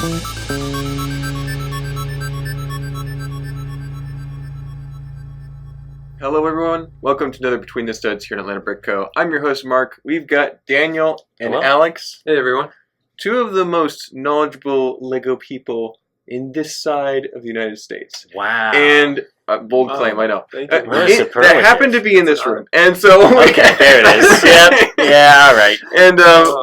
Hello everyone, welcome to another Between the Studs here in Atlanta Brick Co. I'm your host Mark. We've got Daniel and Alex. Hey everyone. Two of the most knowledgeable Lego people in this side of the United States. Wow. And bold claim, I know. Thank you. That happened to be in this room. And so okay, there it is. Yep. Yeah, all right. And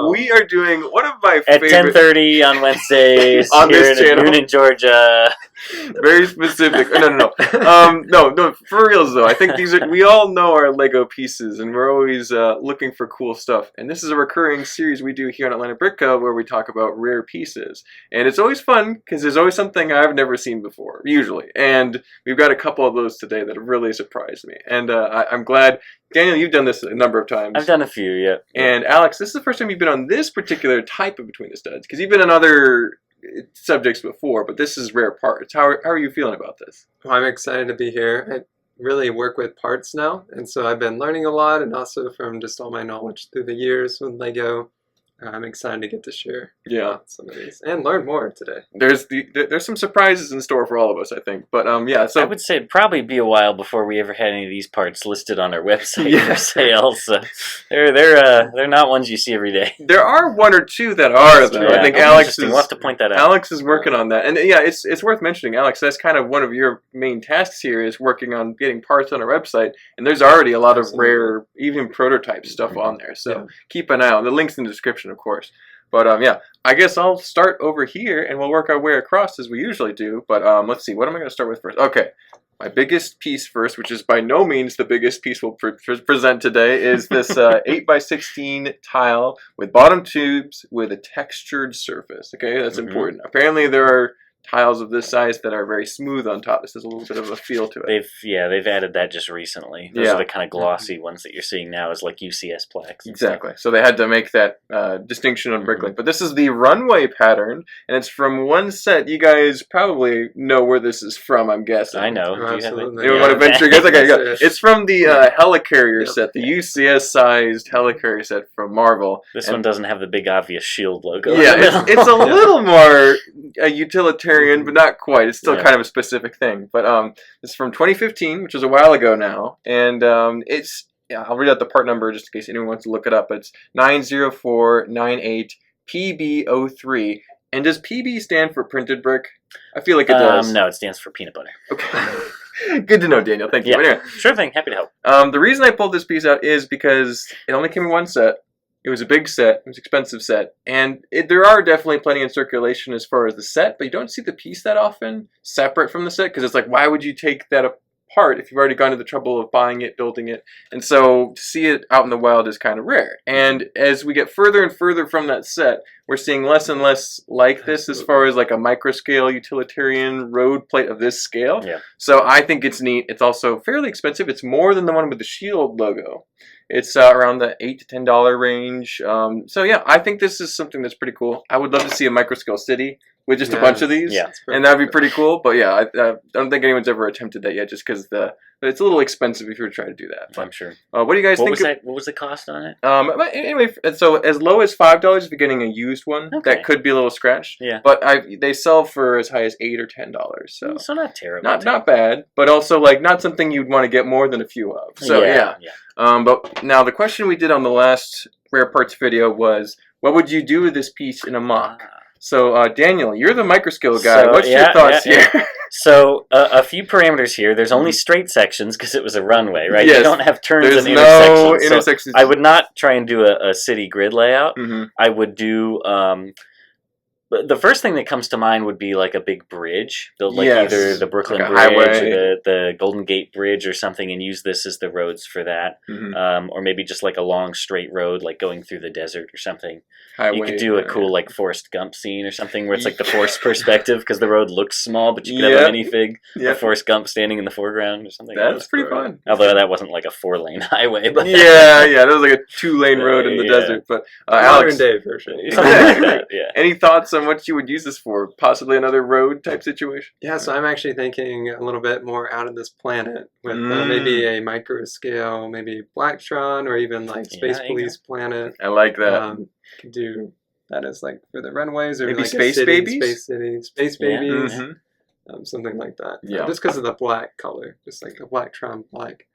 we are doing one of my favorite at 10:30 on Wednesdays on here this channel in Georgia. Very specific. No, for reals though. I think we all know our Lego pieces, and we're always looking for cool stuff. And this is a recurring series we do here on Atlanta Brick Co, where we talk about rare pieces, and it's always fun because there's always something I've never seen before, usually. And we've got a couple of those today that have really surprised me, and I'm glad. Daniel, you've done this a number of times. I've done a few, yeah. And Alex, this is the first time you've been on this particular type of Between the Studs, because you've been on other subjects before, but this is rare parts. How are you feeling about this? Well, I'm excited to be here. I really work with parts now, and so I've been learning a lot, and also from just all my knowledge through the years with Lego. I'm excited to get to share some of these and learn more today. There's some surprises in store for all of us, I think. But yeah, so I would say it'd probably be a while before we ever had any of these parts listed on our website for sale. So they're not ones you see every day. There are one or two that are though. I think Alex is. We'll have to point that out. Alex is working on that, and yeah, it's worth mentioning, Alex. That's kind of one of your main tasks here is working on getting parts on our website, and there's already a lot of rare, even prototype stuff on there. So keep an eye on the links in the description, of course. But yeah, I guess I'll start over here and we'll work our way across as we usually do. But let's see, what am I going to start with first? Okay, my biggest piece first, which is by no means the biggest piece we'll present today, is this 8x16 tile with bottom tubes with a textured surface. Okay, that's important. Apparently there are tiles of this size that are very smooth on top. This has a little bit of a feel to it. They've added that just recently. Those are the kind of glossy ones that you're seeing now as like UCS plaques. Exactly. So they had to make that distinction on Bricklink. But this is the runway pattern, and it's from one set. You guys probably know where this is from, I'm guessing. I know. Oh, absolutely. You want to venture? Okay, go. It's from the helicarrier set, the UCS-sized helicarrier set from Marvel. This one doesn't have the big obvious shield logo. Yeah, it's a little more utilitarian, but not quite. It's still kind of a specific thing. But it's from 2015, which is a while ago now, and it's I'll read out the part number just in case anyone wants to look it up. But it's 90498 PB03. And does PB stand for printed brick? I feel like it does. No, it stands for peanut butter. Okay. Good to know, Daniel. Thank you. Yeah. Anyway, sure thing. Happy to help. The reason I pulled this piece out is because it only came in one set. It was a big set. It was an expensive set. And there are definitely plenty in circulation as far as the set, but you don't see the piece that often separate from the set because it's like, why would you take that apart if you've already gone to the trouble of buying it, building it? And so to see it out in the wild is kind of rare. And as we get further and further from that set, we're seeing less and less like this as far as like a microscale utilitarian road plate of this scale. Yeah. So I think it's neat. It's also fairly expensive. It's more than the one with the shield logo. It's around the $8 to $10 range. So yeah, I think this is something that's pretty cool. I would love to see a microscale city with just a bunch of these, and that'd be pretty cool. But yeah, I don't think anyone's ever attempted that yet, just because it's a little expensive if you were trying to do that. But, I'm sure. What do you guys think? What was the cost on it? But anyway, so as low as $5 if you're getting a used one. Okay. That could be a little scratched. Yeah. But they sell for as high as $8 or $10. So not terrible. Not bad, but also like not something you'd want to get more than a few of. So yeah. But now the question we did on the last rare parts video was, what would you do with this piece in a mock? So Daniel, you're the microscale guy. What's your thoughts here? So a few parameters here. There's only straight sections because it was a runway, right? Yes. You don't have turns There's and no intersections. intersections. So I would not try and do a city grid layout. I would do the first thing that comes to mind would be like a big bridge, build like either the Brooklyn Bridge or the Golden Gate Bridge or something, and use this as the roads for that. Or maybe just like a long straight road, like going through the desert or something. You could do a cool like Forrest Gump scene or something where it's like the forced perspective because the road looks small, but you could have a minifig of Forrest Gump standing in the foreground or something. That's pretty fun. Although that wasn't like a 4-lane highway. But that was like a 2-lane road in the desert. But Alex, modern day version. Something like that. Yeah. Any thoughts on what you would use this for? Possibly another road type situation? Yeah, so I'm actually thinking a little bit more out of this planet with maybe a micro scale, maybe Blacktron or even like Space Police Planet. I like that. Could do that is like for the runways or maybe like space a city, babies, space city, space babies, mm-hmm. Something like that. Yeah, just because of the black color, just like the black Tron black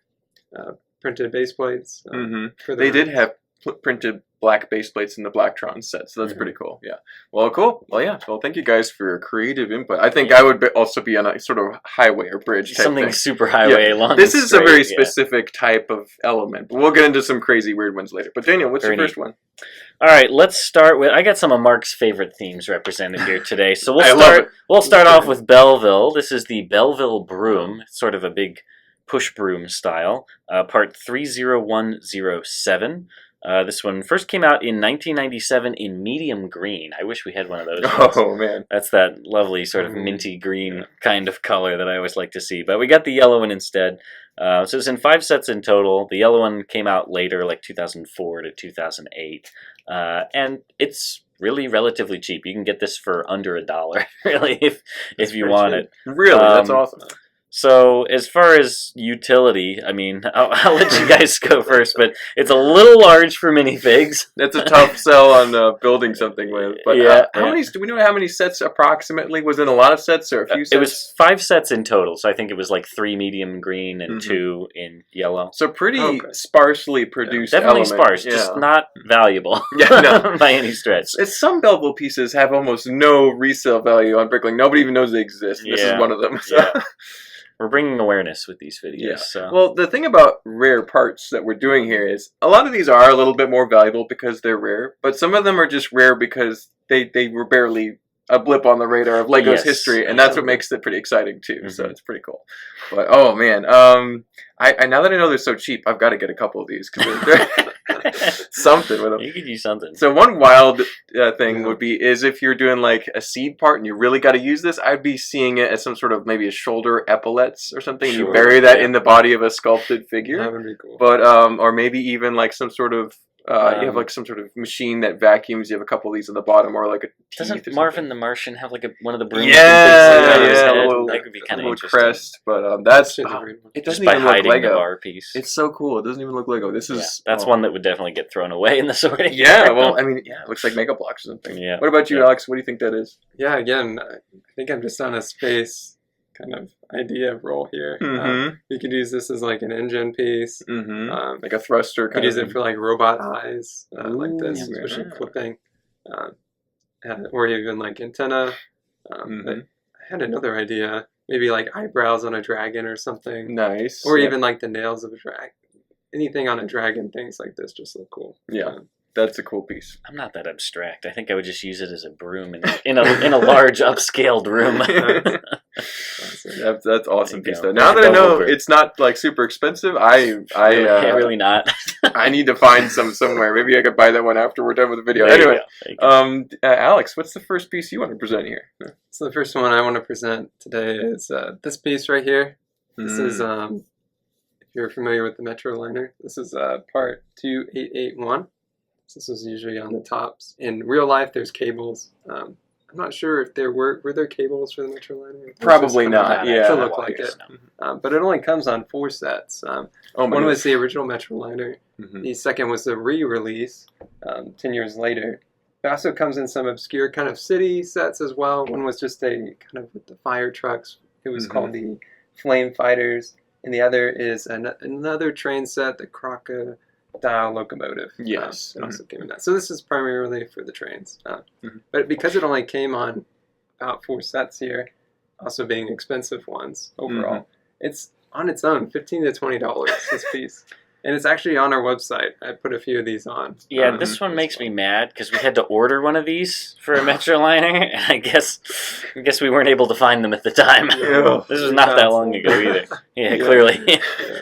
printed base plates. Mm-hmm. For the they did have printed black base plates in the Blacktron set, so that's pretty cool. Yeah. Well, cool. Well, yeah. Well, thank you guys for your creative input. I think I would also be on a sort of highway or bridge type something thing. super highway along. This is a very specific type of element, but we'll get into some crazy weird ones later. But Daniel, what's your first one? All right, let's start with. I got some of Mark's favorite themes represented here today, so we'll start off with Belleville. This is the Belleville broom. It's sort of a big push broom style. Part 30107. This one first came out in 1997 in medium green. I wish we had one of those. Oh, man. That's that lovely sort of minty green kind of color that I always like to see. But we got the yellow one instead. So it's in 5 sets in total. The yellow one came out later, like 2004 to 2008. And it's really relatively cheap. You can get this for under $1, really, if you want it. Really? That's awesome. So as far as utility, I mean, I'll let you guys go first, but it's a little large for minifigs. That's a tough sell on building something with. But how many? Do we know how many sets approximately? Was it a lot of sets or a few sets? It was 5 sets in total, so I think it was like 3 medium green and 2 in yellow. So pretty sparsely produced. Definitely sparse, just not valuable by any stretch. Some Belleville pieces have almost no resale value on Bricklink. Nobody even knows they exist. This is one of them. So. Yeah. We're bringing awareness with these videos. Yeah. So. Well, the thing about rare parts that we're doing here is a lot of these are a little bit more valuable because they're rare, but some of them are just rare because they were barely a blip on the radar of Lego's history, and that's what makes it pretty exciting too. So it's pretty cool. But oh man, I now that I know they're so cheap, I've got to get a couple of these because they're something with them. You could use something. So one wild thing would be is if you're doing like a seed part and you really got to use this, I'd be seeing it as some sort of maybe a shoulder epaulets or something. Sure, and you bury that in the body of a sculpted figure. That would be cool. But or maybe even like some sort of you have like some sort of machine that vacuums. You have a couple of these on the bottom, or like a doesn't Marvin the Martian have like one of the brooms? That could be kind of interesting. Crest, but that's it doesn't even look Lego. The bar piece. It's so cool. It doesn't even look Lego. This is that's one that would definitely get thrown away in the sorting. Yeah, well, I mean, it looks like Mega Blocks or something. Yeah. What about you, Alex? What do you think that is? Yeah, again, I think I'm just on a space kind of idea roll here. You could use this as like an engine piece, like a thruster. Could use it for like robot eyes, like this, especially clipping, or even like antenna. I had another idea, maybe like eyebrows on a dragon or something. Nice. Or even like the nails of a dragon. Anything on a dragon, things like this just look cool. Yeah. That's a cool piece. I'm not that abstract. I think I would just use it as a broom in a large upscaled room. That's awesome piece though. Now that I know it's not like super expensive, really not. I need to find some somewhere. Maybe I could buy that one after we're done with the video. Anyway, Alex, what's the first piece you want to present here? So the first one I want to present today is this piece right here. This is if you're familiar with the Metroliner, this is part 2881. So this is usually on the tops. In real life, there's cables. I'm not sure if were there cables for the Metroliner. Probably not. Yeah, it looked like it. But it only comes on 4 sets. One was the original Metroliner. The second was the re-release 10 years later. It also comes in some obscure kind of city sets as well. One was just a kind of with the fire trucks. It was called the Flame Fighters, and the other is another train set, the Crocodile locomotive. Yes. It also came in that. So this is primarily for the trains. But because it only came on about 4 sets here, also being expensive ones overall, it's on its own $15 to $20 this piece. And it's actually on our website. I put a few of these on. Yeah, this one makes me mad because we had to order one of these for a Metroliner, and I guess we weren't able to find them at the time. This was not that long ago either. Yeah, clearly.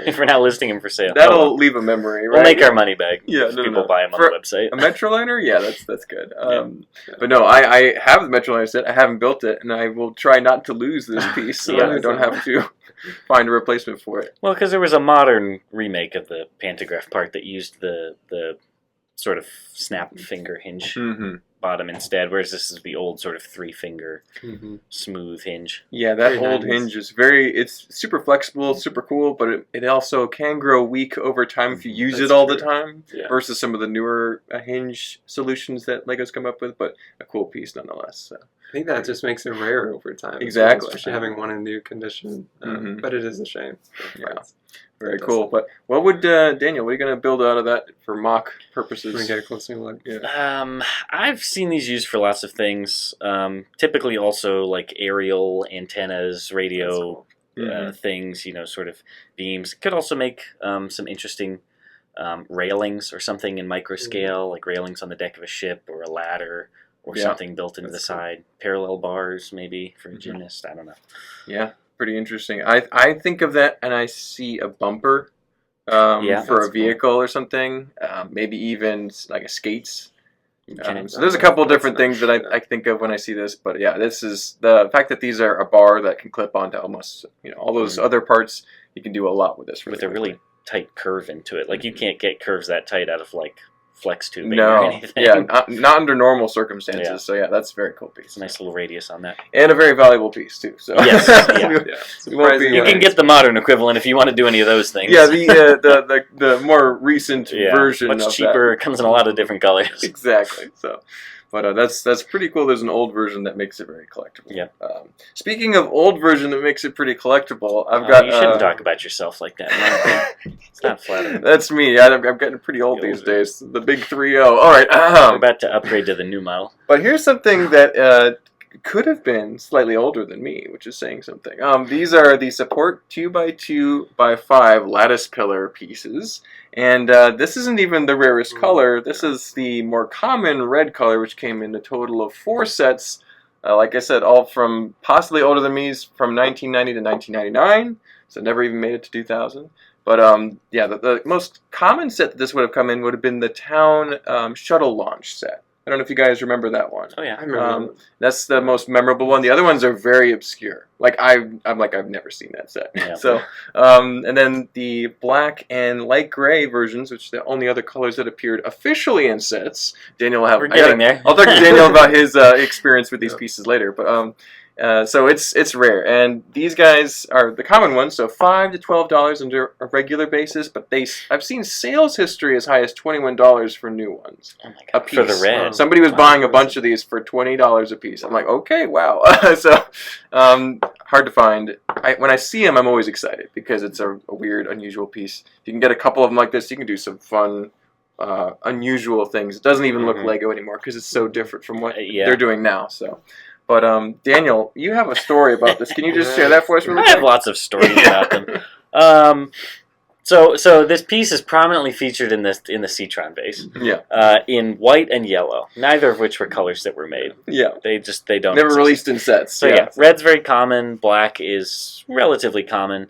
If we're not listing them for sale. That'll leave a memory, right? We'll make our money back. Yeah, people buy them on the website. A Metroliner? Yeah, that's good. But no, I have the Metroliner set. I haven't built it, and I will try not to lose this piece so that I don't have to find a replacement for it. Well, because there was a modern remake of the pantograph part that used the sort of snap finger hinge bottom instead, whereas this is the old sort of 3-finger smooth hinge. Yeah, that old hinge is it's super flexible, super cool, but it also can grow weak over time if you use it all the time, versus some of the newer hinge solutions that Lego's come up with, but a cool piece nonetheless. So. I think that just makes it rare over time. Exactly. Especially having one in new condition. But it is a shame. Yeah. Very cool. But what would, Daniel, what are you going to build out of that for mock purposes? Can we get a closer look? Yeah. I've seen these used for lots of things. Typically also like aerial antennas, radio things, sort of beams. Could also make some interesting railings or something in micro scale, like railings on the deck of a ship or a ladder. Or something built into the side. Parallel bars, maybe, for a gymnast. I don't know. Yeah, pretty interesting. I think of that and I see a bumper for a vehicle or something. Maybe even like a skates. So there's a couple different things that I think of when I see this. But yeah, this is the fact that these are a bar that can clip onto almost all those other parts. You can do a lot with this. With a really tight curve into it. Like you can't get curves that tight out of like flex tubing or anything. Yeah, not under normal circumstances. Yeah. So yeah, that's a very cool piece. Nice little radius on that, and a very valuable piece too. So yes, you can get the modern equivalent if you want to do any of those things. Yeah, the more recent version, much cheaper. It comes in a lot of different colors. Exactly. So. But that's pretty cool. There's an old version that makes it very collectible. Yeah. Speaking of old version that makes it pretty collectible, I've got. You shouldn't talk about yourself like that. It's not flattering. That's me. I'm getting pretty old these days. The big 3.0. All right. We're about to upgrade to the new model. But here's something that could have been slightly older than me, which is saying something. These are the support 2x2x5 lattice pillar pieces. And this isn't even the rarest color. This is the more common red color, which came in a total of 4 sets. Like I said, all from possibly older than me, from 1990 to 1999. So never even made it to 2000. But yeah, the most common set that this would have come in would have been the Town shuttle launch set. I don't know if you guys remember that one. Oh yeah, I remember. That's the most memorable one. The other ones are very obscure. Like I'm like I've never seen that set. Yeah. So, and then the black and light gray versions, which are the only other colors that appeared officially in sets. Daniel will have. We're getting there. I'll talk to Daniel about his experience with these pieces later. But so it's rare, and these guys are the common ones. So $5 to $12 under a regular basis, but I've seen sales history as high as $21 for new ones. Oh my God. A piece. For the red. Somebody was buying a bunch of these for $20 a piece. I'm like, okay, wow. So hard to find. When I see them, I'm always excited because it's a weird, unusual piece. If you can get a couple of them like this, you can do some fun. Unusual things. It doesn't even look Lego anymore because it's so different from what they're doing now. So. But Daniel, you have a story about this. Can you just share that for us really quick? I have lots of stories about them. So this piece is prominently featured in the Citron vase. Yeah. In white and yellow, neither of which were colors that were made. Yeah. They don't never exist. Released in sets. So yeah, red's very common. Black is relatively common.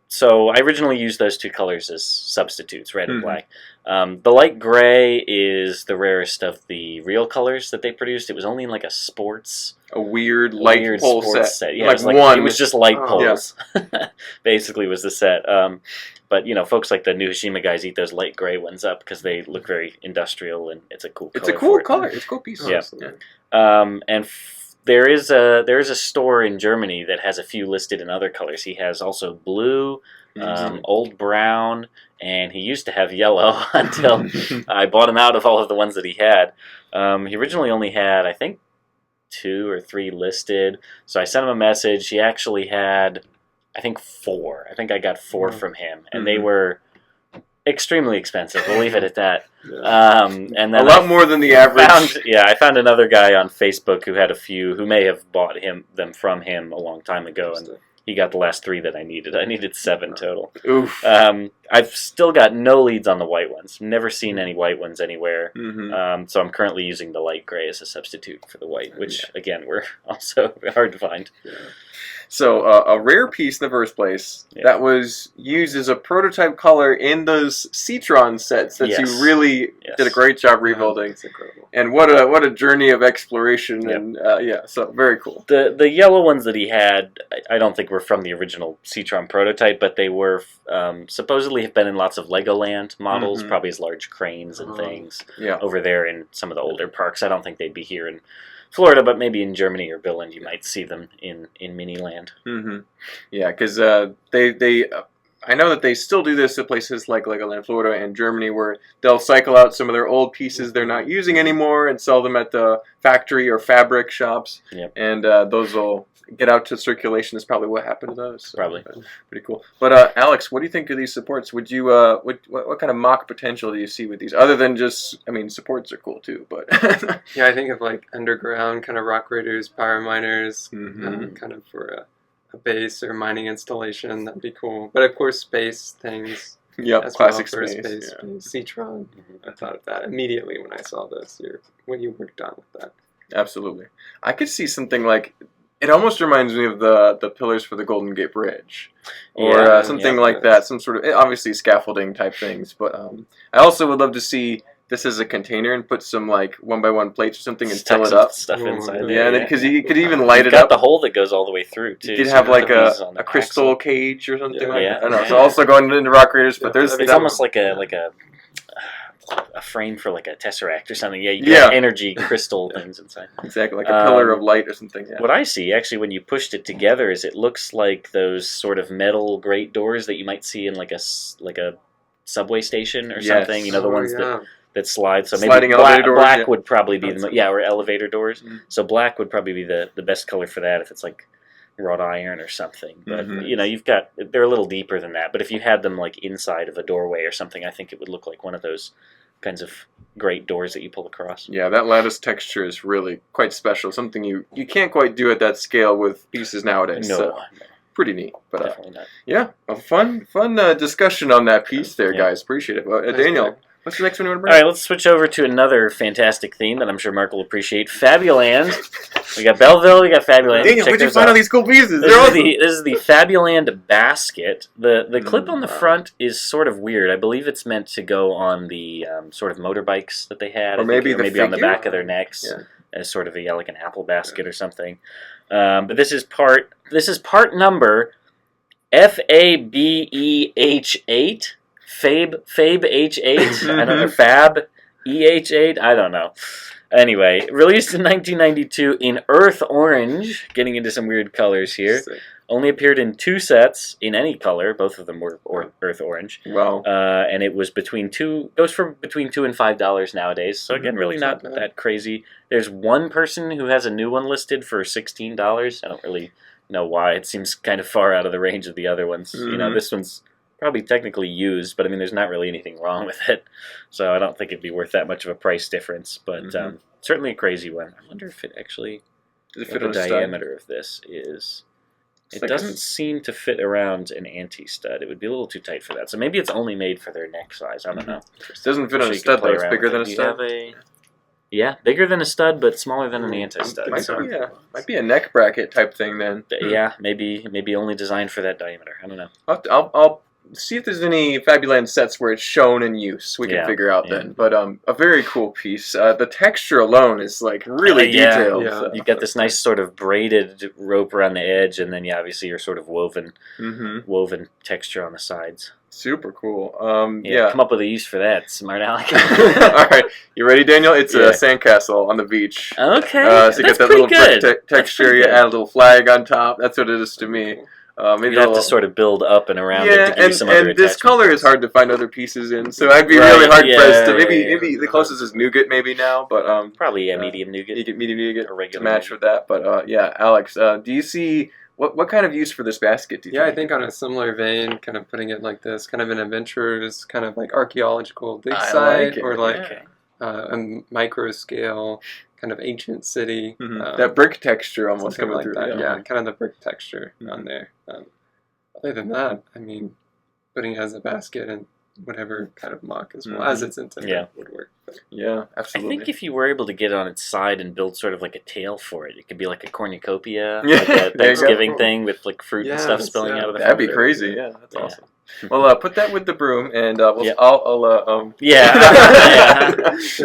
So I originally used those two colors as substitutes, red and black. The light gray is the rarest of the real colors that they produced. It was only in like a weird light pole set. Yeah, it was just light poles. Yeah. Basically, was the set. But folks like the New Hashima guys eat those light gray ones up because they look very industrial and it's a cool color. It's a cool color. It's a cool piece. Yeah. And there is a store in Germany that has a few listed in other colors. He has also blue, old brown, and he used to have yellow until I bought him out of all of the ones that he had. He originally only had, I think, 2 or 3 listed. So I sent him a message. He actually had, I think, 4. I think I got 4 from him, and they were extremely expensive. We'll leave it at that. And then a lot more than the average. I found another guy on Facebook who had a few, who may have bought them from him a long time ago, and he got the last 3 that I needed. I needed 7 total. Oof. I've still got no leads on the white ones. Never seen any white ones anywhere. So I'm currently using the light gray as a substitute for the white, which again were also hard to find. Yeah. So a rare piece in the first place that was used as a prototype color in those Citron sets that you really did a great job rebuilding. It's incredible. And what a journey of exploration and so very cool. The yellow ones that he had, I don't think were from the original Citron prototype, but they were supposedly typically have been in lots of Legoland models, probably as large cranes and things over there in some of the older parks. I don't think they'd be here in Florida, but maybe in Germany or Billund you might see them in Miniland. Yeah, because I know that they still do this at places like Legoland Florida and Germany, where they'll cycle out some of their old pieces they're not using anymore and sell them at the factory or fabric shops. And those will get out to circulation. Is probably what happened to those. So probably. Pretty cool. But Alex, what do you think of these supports? Would you what kind of mock potential do you see with these? Other than just, I mean, supports are cool too, but yeah, I think of like underground kind of rock raiders, power miners, kind of for a base or mining installation. That'd be cool. But of course, space things. Yep, classic space. Citron. I thought of that immediately when I saw this. When you worked on with that. Absolutely. I could see something like, it almost reminds me of the pillars for the Golden Gate Bridge, or something like that. Some sort of, obviously scaffolding type things. But I also would love to see this as a container and put some like 1x1 plates or something and fill it up. Stuff inside. Yeah, because you could even light it got up. The hole that goes all the way through too. You could have like a crystal cage or something like that. I don't know. It's also going into rock raiders, but there's it's almost like a frame for like a tesseract or something. Yeah, you got energy crystal things inside. Exactly, like a pillar of light or something. Yeah. What I see, actually, when you pushed it together, is it looks like those sort of metal grate doors that you might see in like a subway station or something. You know, the ones that slide. So maybe black would probably be or elevator doors. So black would probably be the best color for that if it's like wrought iron or something. But you know, they're a little deeper than that. But if you had them like inside of a doorway or something, I think it would look like one of those kinds of great doors that you pull across. Yeah, that lattice texture is really quite special. Something you can't quite do at that scale with pieces nowadays. No. So pretty neat. But definitely not. Yeah, a fun discussion on that piece there, guys. Appreciate it. Daniel, what's the next one you want to bring? All right, let's switch over to another fantastic theme that I'm sure Mark will appreciate. Fabuland. We got Belleville, we got Fabuland. Daniel, where'd you find all these cool pieces? This is the Fabuland basket. The clip on the front is sort of weird. I believe it's meant to go on the sort of motorbikes that they had. Or maybe on the back of their necks as sort of like an apple basket or something. But this is part number FABEH8. Fab H8. I don't know. Fab EH8. I don't know. Anyway, released in 1992 in Earth Orange. Getting into some weird colors here. Only appeared in 2 sets in any color. Both of them were Earth Orange. Wow. And it was goes for between $2 and $5 nowadays. So again, really not that crazy. There's one person who has a new one listed for $16. I don't really know why. It seems kind of far out of the range of the other ones. You know, this one's probably technically used, but I mean, there's not really anything wrong with it. So I don't think it'd be worth that much of a price difference. But certainly a crazy one. I wonder if it actually, what the diameter of this is. It doesn't seem to fit around an anti-stud. It would be a little too tight for that. So maybe it's only made for their neck size. I don't know. It doesn't fit on a stud, though. It's bigger than a stud. Yeah, bigger than a stud, but smaller than an anti-stud. Might be a neck bracket type thing then. Yeah, maybe only designed for that diameter. I don't know. I'll see if there's any Fabuland sets where it's shown in use. We can figure out then. But a very cool piece. The texture alone is like really detailed. Yeah. So. You get this nice sort of braided rope around the edge, and then obviously your sort of woven texture on the sides. Super cool. Come up with a use for that, smart aleck. All right, you ready, Daniel? It's a sandcastle on the beach. Okay, so you get that little brick texture. You add a little flag on top. That's what it is to me. Maybe you have to sort of build up and around it to give you some other attachments. And this color is hard to find other pieces in, so I'd be really hard pressed to maybe the closest is nougat maybe now, but probably medium nougat. Medium nougat or regular match with that, but Alex, do you see what kind of use for this basket? Do you think? I think on a similar vein, kind of putting it like this, kind of an adventurer's, kind of like archaeological dig site, or like a micro scale. Kind of ancient city. That brick texture almost coming through. Yeah, kind of the brick texture on there. Other than that, I mean, putting it as a basket and whatever kind of mock as well as it's intended would work. But. Yeah, absolutely. I think if you were able to get it on its side and build sort of like a tail for it, it could be like a cornucopia, like a Thanksgiving thing with like fruit and stuff spilling out of the front. That'd be crazy. Yeah, that's awesome. Well, put that with the broom, and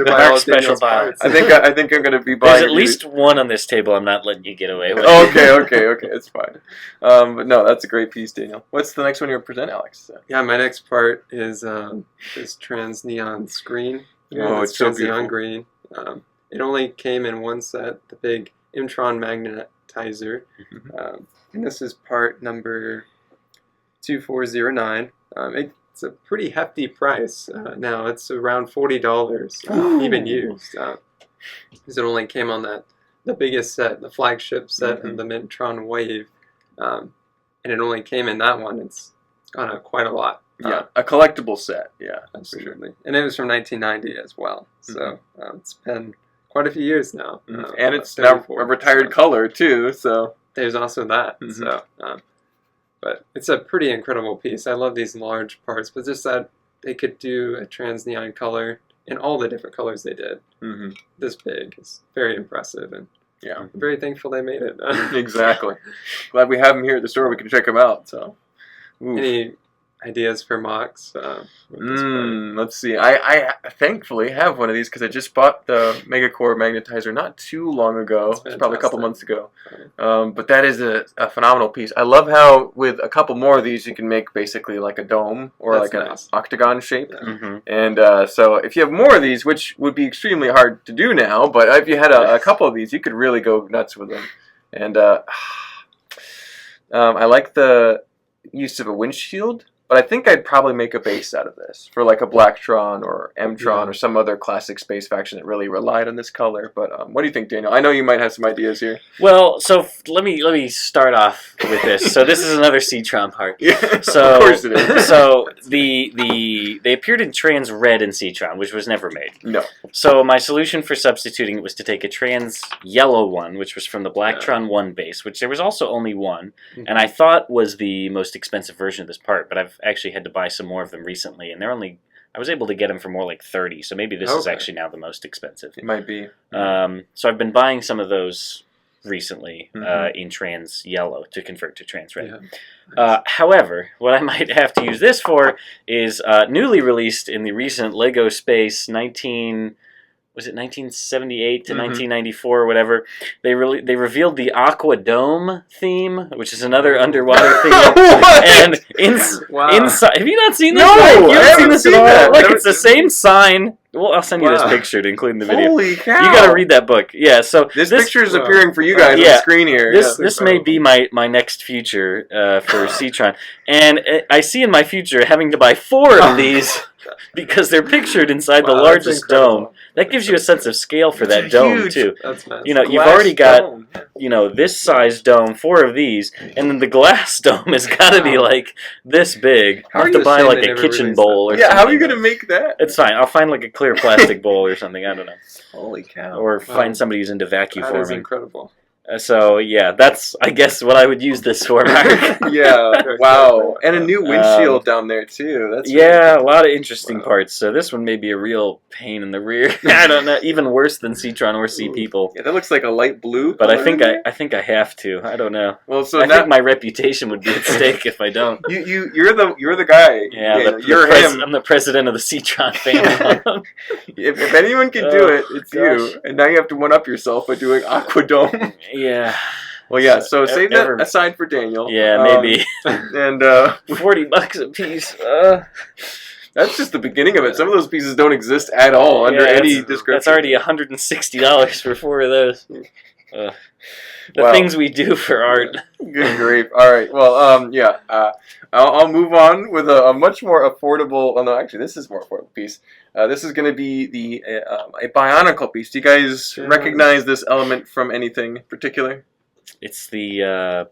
Mark special parts. I think I'm gonna be buying. There's at least one on this table. I'm not letting you get away with. Okay, it's fine. But no, that's a great piece, Daniel. What's the next one you're present, Alex? Yeah, my next part is this trans neon screen. It's so beautiful. Neon green. It only came in one set, the big Imtron magnetizer, and this is part number 2409. It's a pretty hefty price now. It's around $40, even used. Because it only came on the biggest set, the flagship set of the Mintron Wave, and it only came in that one. It's gone up quite a lot. Yeah, a collectible set. Yeah, absolutely. Sure. And it was from 1990 as well. So it's been quite a few years now. And it's now a retired color too. So there's also that. So, but it's a pretty incredible piece. I love these large parts, but just that they could do a trans neon color in all the different colors they did. This big is very impressive, and I'm very thankful they made it. Exactly. Glad we have them here at the store. We can check them out. So, any ideas for mocks? Let's see. I thankfully have one of these because I just bought the Megacore magnetizer not too long ago. It's probably a couple months ago. But that is a phenomenal piece. I love how with a couple more of these you can make basically like a dome or an octagon shape. And so if you have more of these, which would be extremely hard to do now, but if you had a couple of these, you could really go nuts with them. And I like the use of a windshield. But I think I'd probably make a base out of this for like a Blacktron or Mtron or some other classic space faction that really relied on this color. But what do you think, Daniel? I know you might have some ideas here. Well, so let me start off with this. So this is another C-Tron part. So, of course it is. So they appeared in trans red in C-Tron, which was never made. No. So my solution for substituting it was to take a trans yellow one, which was from the Blacktron 1 base, which there was also only one, and I thought was the most expensive version of this part, but I've actually had to buy some more of them recently, and I was able to get them for more like 30, so maybe this is actually now the most expensive. It might be. So I've been buying some of those recently in trans yellow to convert to trans red. However, what I might have to use this for is newly released in the recent LEGO Space 1978 to 1994 or whatever. They revealed the Aqua Dome theme, which is another underwater theme. And inside, have you not seen this? No, you haven't seen this at all. That. Look, it's the same sign. Well, I'll send you this picture to include in the video. Holy cow! You got to read that book. Yeah. So this picture is appearing for you guys on the screen here. This may be my next future for C-Tron, and I see in my future having to buy 4 of these. Because they're pictured inside the largest dome. That gives you a sense of scale for that dome, too. That's nice. You know, you've already got, this size dome, 4 of these, and then the glass dome has got to be like this big. How are you you have to buy like a kitchen bowl or something. Yeah, how are you going to make that? It's fine. I'll find like a clear plastic bowl or something. I don't know. Holy cow. Or find somebody who's into vacuum forming. That is incredible. So, yeah, that's, I guess, what I would use this for, Mark. Yeah, wow. And a new windshield down there, too. That's a lot of interesting parts. So this one may be a real pain in the rear. I don't know, even worse than C-Tron or C-People. Yeah, that looks like a light blue. But I think I have to. I don't know. Well, so I think my reputation would be at stake if I don't. You're the guy. Yeah, him. I'm the president of the C-Tron family. if anyone can do it, it's you. And now you have to one-up yourself by doing Aqua Dome. Yeah. Well, yeah. So save that aside for Daniel. Yeah, maybe. And $40 a piece. That's just the beginning of it. Some of those pieces don't exist at all under any description. That's already $160 for 4 of those. The things we do for art. Good grief. All right. Well, I'll move on with a much more affordable. Oh no, actually, this is a more affordable piece. This is going to be a Bionicle piece. Do you guys recognize this element from anything in particular? It's the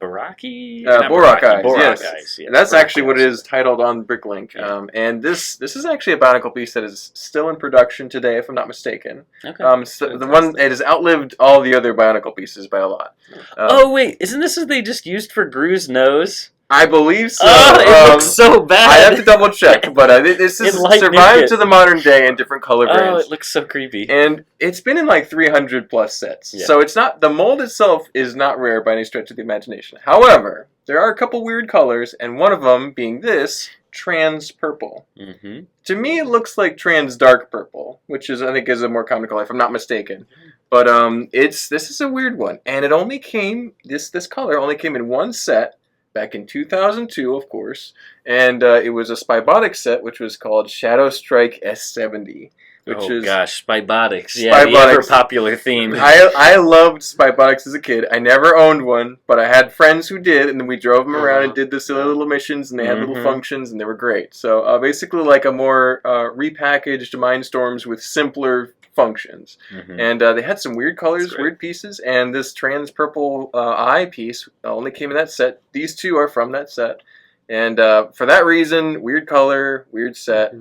Baraki? Borak Eyes, yes. Eyes, yeah. That's actually what it is titled on Bricklink. Yeah. And this is actually a Bionicle piece that is still in production today, if I'm not mistaken. Okay. So the one, it has outlived all the other Bionicle pieces by a lot. Oh, wait. Isn't this what they just used for Gru's nose? I believe so. Oh, it looks so bad. I have to double check, but this is survived to the modern day in different color grades. Oh, it looks so creepy. And it's been in like 300 plus sets. Yeah. So it's not, the mold itself is not rare by any stretch of the imagination. However, there are a couple weird colors, and one of them being this trans purple. Mm-hmm. To me, it looks like trans dark purple, which is I think is a more common color, if I'm not mistaken. But this is a weird one, and it only came this color only came in one set back in 2002, of course, and it was a Spybotic set, which was called Shadow Strike S70. Gosh, Spybotics. Yeah, the ever popular theme. I loved Spybotics as a kid. I never owned one, but I had friends who did, and then we drove them around and did the silly little missions, and they had little functions, and they were great. So basically like a more repackaged Mindstorms with simpler functions. And they had some weird colors, weird pieces, and this trans purple eye piece only came in that set. These two are from that set. And for that reason, weird color, weird set,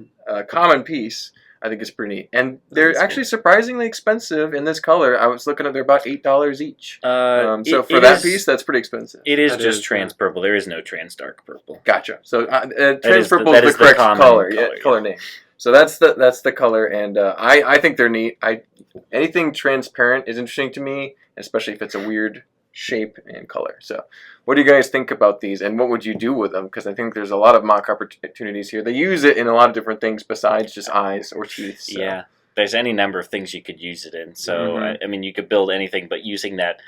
common piece. I think it's pretty neat. And they're actually surprisingly expensive in this color. I was looking at they're about $8 each. So for that piece, that's pretty expensive. It is just trans purple. There is no trans dark purple. Gotcha. So trans purple is the correct color name. So that's the color, and I think they're neat. Anything transparent is interesting to me, especially if it's a weird shape and color. So what do you guys think about these, and what would you do with them? Because I think there's a lot of mock opportunities here. They use it in a lot of different things besides just eyes or teeth. So. Yeah, there's any number of things you could use it in. So I mean, you could build anything, but using that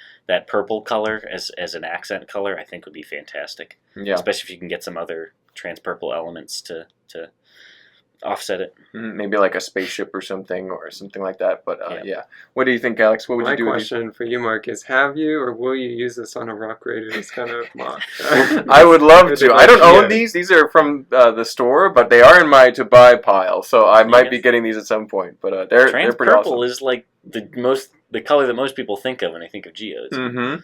purple color as an accent color, I think would be fantastic. Yeah, especially if you can get some other trans purple elements to offset it. Maybe like a spaceship or something like that. But yeah. What do you think, Alex? What would you do? My question for you, Mark, is have you or will you use this on a rock raid as kind of mock? I would love to. I don't own these. These are from the store, but they are in my to buy pile. So I might be getting these at some point. But they're pretty purple awesome. Is like the color that most people think of when they think of geodes.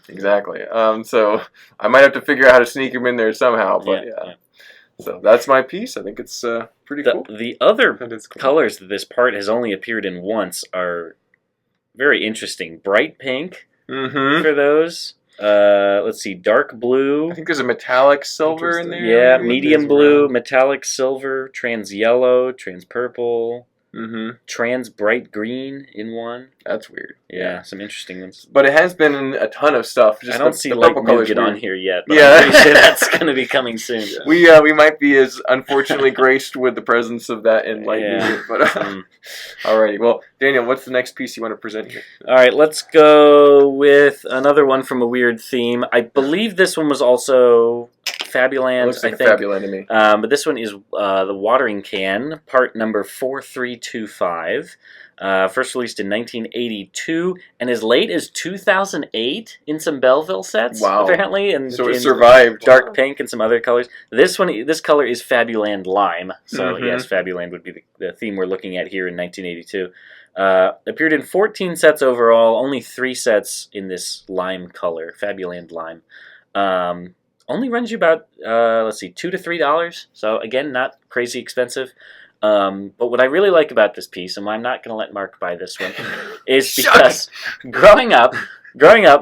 Exactly. So I might have to figure out how to sneak them in there somehow. But yeah. So that's my piece. I think it's pretty cool. The other colors that this part has only appeared in once are very interesting. Bright pink for those. Let's see, dark blue. I think there's a metallic silver in there. Yeah, medium blue, metallic silver, trans yellow, trans purple. Trans bright green in one. That's weird. Yeah, some interesting ones. But it has been in a ton of stuff. Just I don't see light nougat on here yet, but I'm pretty sure that's going to be coming soon. We might be as unfortunately graced with the presence of that in light nougat. But alrighty. Well, Daniel, what's the next piece you want to present here? All right, let's go with another one from a weird theme. I believe this one was also Fabuland. Looks like a Fabuland to me. But this one is the watering can, part number 4325. First released in 1982, and as late as 2008 in some Belleville sets, apparently. And so it survived. Dark pink and some other colors. This color is Fabuland Lime. So yes, Fabuland would be the theme we're looking at here in 1982. Appeared in 14 sets overall, only 3 sets in this lime color, Fabuland Lime. Only runs you about, $2 to $3. So again, not crazy expensive. But what I really like about this piece, and why I'm not going to let Mark buy this one, is because growing up,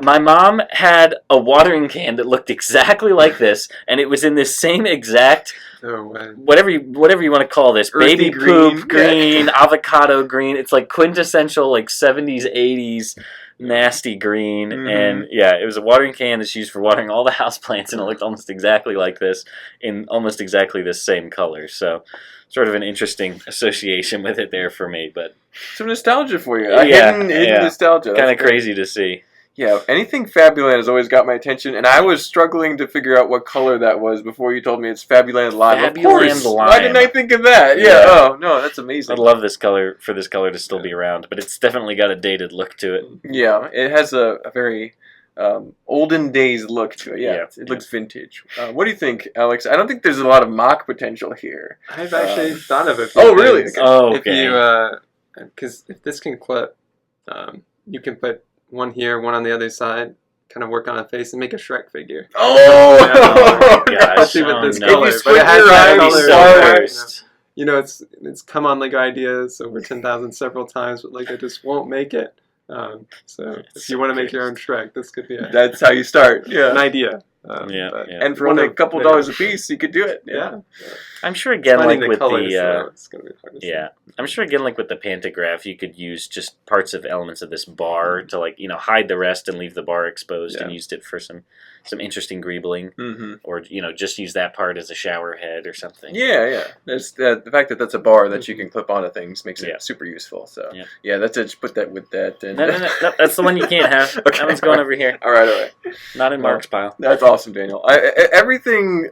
my mom had a watering can that looked exactly like this, and it was in this same exact, whatever you want to call this, baby poop green, avocado green. It's like quintessential like 70s, 80s nasty green, and it was a watering can that's used for watering all the houseplants, and it looked almost exactly like this in almost exactly the same color. So sort of an interesting association with it there for me, but some nostalgia for you. Hidden nostalgia. Kind of crazy to see. Yeah, anything Fabuland has always got my attention, and I was struggling to figure out what color that was before you told me it's Fabuland Lime. Fabuland Lime. Why didn't I think of that? Yeah. Oh no, that's amazing. I'd love this color to still be around, but it's definitely got a dated look to it. Yeah, it has a very olden days look to it. Yeah, it looks vintage. What do you think, Alex? I don't think there's a lot of mock potential here. I've actually thought of it. Oh, really? Oh, okay. Because if this can clip, you can put one here, one on the other side, kind of work on a face and make a Shrek figure. Oh my gosh! Especially with this color, if you squint your eyes, you know, it's come on like ideas over 10,000 several times, but like I just won't make it. So if you want to make your own Shrek, this could be that's how you start. Yeah, an idea. And for only a couple dollars a piece, you could do it. Yeah. I'm sure again, like with it's gonna be hard to see. I'm sure again, like with the pantograph, you could use just parts of elements of this bar to like hide the rest and leave the bar exposed, and used it for some interesting greebling, or just use that part as a shower head or something. Yeah. There's the fact that that's a bar that you can clip onto things makes it super useful. So that's it. Just put that with that. And no, that's the one you can't have. Okay, that one's going over here. All right. Not in Mark's pile. That's awesome, Daniel. Everything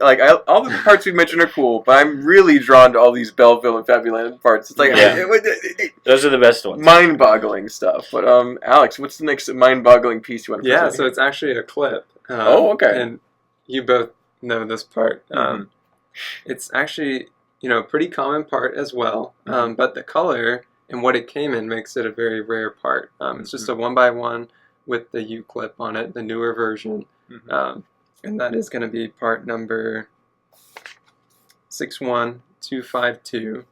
all the parts we mentioned are cool, but I'm really drawn to all these Belleville and Fabuland parts. It's like those are the best ones. Mind-boggling stuff. But Alex, what's the next mind-boggling piece you want to present? Yeah, so it's actually a clip. Okay. And you both know this part. It's actually, a pretty common part as well. But the color and what it came in makes it a very rare part. It's just a 1x1 with the U-clip on it, the newer version. And that is going to be part number 61252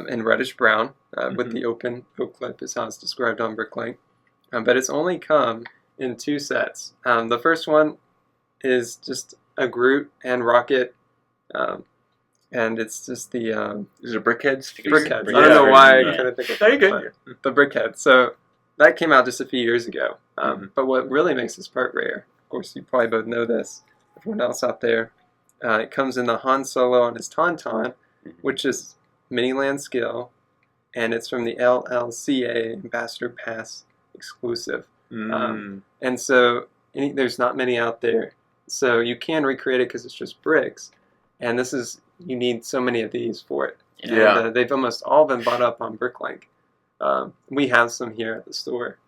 in reddish brown with the open O-clip is how it's described on Bricklink. But it's only come in 2 sets. The first one is just a Groot and Rocket, and it's just the is it Brickheads? Brickheads. I don't know why I couldn't think of it. The Brickheads. So that came out just a few years ago. But what really makes this part rare, of course, you probably both know this. Everyone else out there, it comes in the Han Solo on his Tauntaun, which is Miniland scale, and it's from the LLCA Ambassador Pass exclusive. And so there's not many out there. So you can recreate it because it's just bricks. And you need so many of these for it. And they've almost all been bought up on Bricklink. We have some here at the store.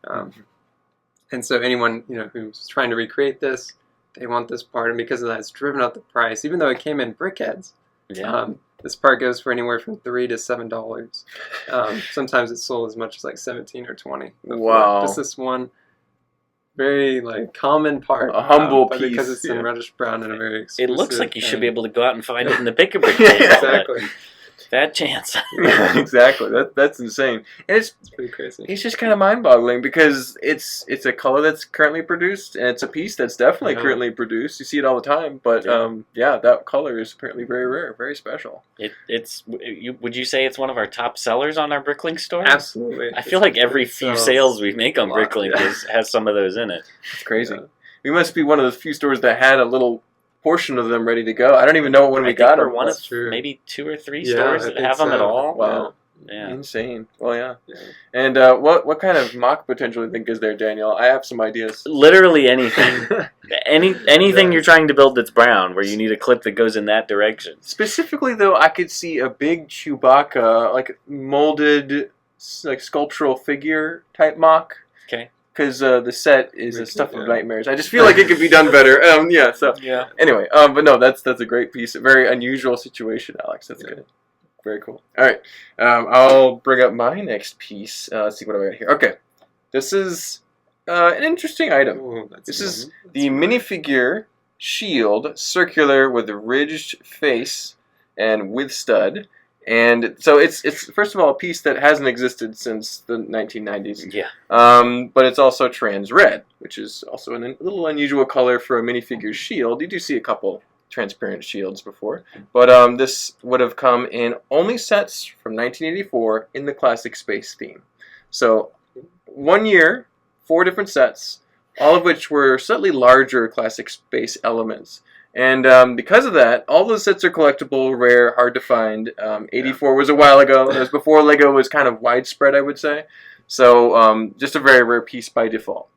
And so anyone who's trying to recreate this, they want this part. And because of that, it's driven up the price. Even though it came in brickheads, this part goes for anywhere from $3 to $7. Sometimes it's sold as much as like 17 or 20. Wow! Just this one very common part, a humble piece, because it's in reddish brown and a very exclusive. It looks like you should be able to go out and find it in the pick-a-brick. Exactly. That chance. Exactly. That's insane. And it's pretty crazy. It's just kind of mind-boggling because it's a color that's currently produced, and it's a piece that's definitely currently produced. You see it all the time, but that color is apparently very rare, very special. Would you say it's one of our top sellers on our Bricklink store? Absolutely. I feel like every few sales we make on Bricklink has some of those in it. It's crazy. Yeah. We must be one of the few stores that had a little portion of them ready to go. I don't even know when we got them. We're one of maybe 2 or 3 stores that have them at all. Wow. Yeah. Insane. Well, yeah. And what kind of mock potential do you think is there, Daniel? I have some ideas. Literally anything. Anything you're trying to build that's brown, where you need a clip that goes in that direction. Specifically, though, I could see a big Chewbacca, molded, sculptural figure type mock. Okay. Because the set is a stuff of nightmares. I just feel like it could be done better. Anyway, but no, that's a great piece. A very unusual situation, Alex. That's good. Very cool. All right. I'll bring up my next piece. Let's see what I got here. Okay. This is an interesting item. Ooh, this is the minifigure shield, circular with a ridged face and with stud. And so it's first of all a piece that hasn't existed since the 1990s. Yeah. But it's also trans red, which is also a little unusual color for a minifigure shield. You do see a couple transparent shields before, but this would have come in only sets from 1984 in the classic space theme. So 1 year, 4 different sets, all of which were slightly larger classic space elements. And because of that, all those sets are collectible, rare, hard to find. 84 was a while ago. It was before Lego was kind of widespread, I would say. So just a very rare piece by default.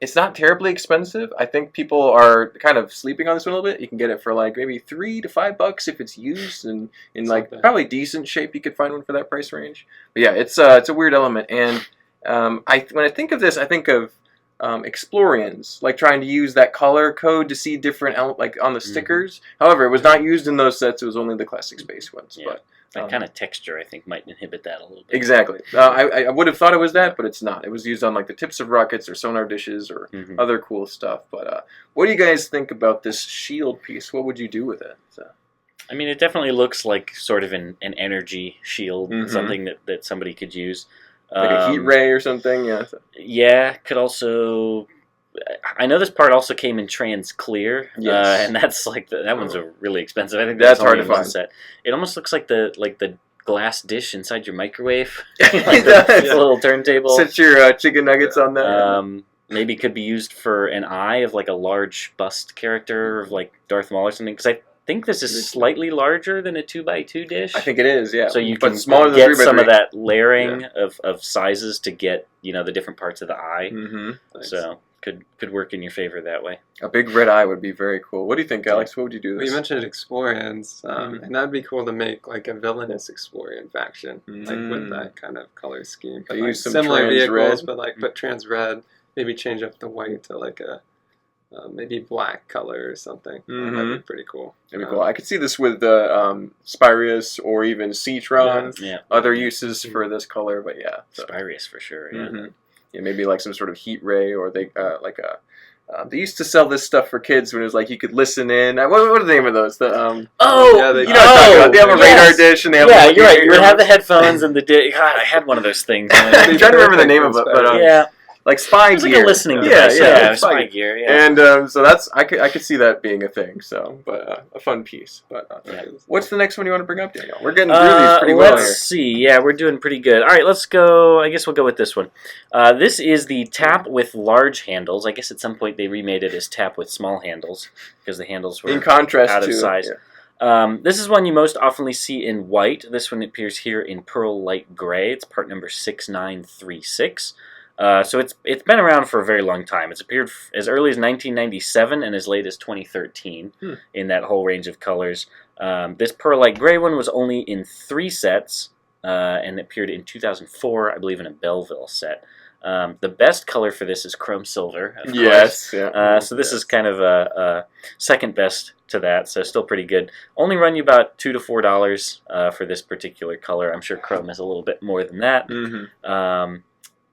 It's not terribly expensive. I think people are kind of sleeping on this one a little bit. You can get it for maybe $3 to $5 if it's used and in probably decent shape. You could find one for that price range. But yeah, it's a weird element. And when I think of this, I think of Explorians, trying to use that color code to see different on the stickers. However, it was not used in those sets. It was only the classic space ones. Yeah. But that kind of texture, I think, might inhibit that a little bit. Exactly. I would have thought it was that, but it's not. It was used on the tips of rockets or sonar dishes or other cool stuff. But what do you guys think about this shield piece? What would you do with it? I mean, it definitely looks like sort of an energy shield, something that somebody could use. Like a heat ray or something, Yeah, could also I know this part also came in trans clear, and that's like that one's a really expensive. I think that's hard to find. Set. It almost looks like the glass dish inside your microwave, like the little turntable. Set your chicken nuggets on that. Maybe could be used for an eye of like a large bust character of like Darth Maul or something. Because I think this is slightly larger than a 2x2 dish. I think it is, yeah. So you can get some of that layering of sizes to get the different parts of the eye. Nice. So could work in your favor that way. A big red eye would be very cool. What do you think, Alex? What would you do? Well, you mentioned Explorians, and that'd be cool to make like a villainous Explorian faction, like with that kind of color scheme. But, use some similar trans vehicles, red. but like put trans red. Maybe change up the white to like a maybe black color or something. That'd be pretty cool. That'd be cool. I could see this with the Spirius or even Citron. Other uses for this color, but so. Spirius for sure. Yeah, maybe like some sort of heat ray, or they they used to sell this stuff for kids when it was like you could listen in. What are the name of those? The you know what I'm talking about. They have a radar dish, and they have you're right. You would have the headphones and the dish. God, I had one of those things. I'm trying to remember the name of it, but like spy gear. Like a listening device. Spy gear. Yeah. And so that's I could see that being a thing. So, but a fun piece. But what's the next one you want to bring up, Daniel? We're getting through these pretty well here. Let's see. Yeah, we're doing pretty good. All right, let's go. I guess we'll go with this one. This is the tap with large handles. I guess at some point they remade it as tap with small handles because the handles were in contrast out of size. This is one you most often see in white. This one appears here in pearl light gray. It's part number 6936. So it's been around for a very long time. It's appeared as early as 1997 and as late as 2013 in that whole range of colors. This pearl light gray one was only in 3 sets and appeared in 2004, I believe, in a Belleville set. The best color for this is chrome silver, of course. So this is kind of a second best to that, so still pretty good. Only run you about $2 to $4 for this particular color. I'm sure chrome is a little bit more than that.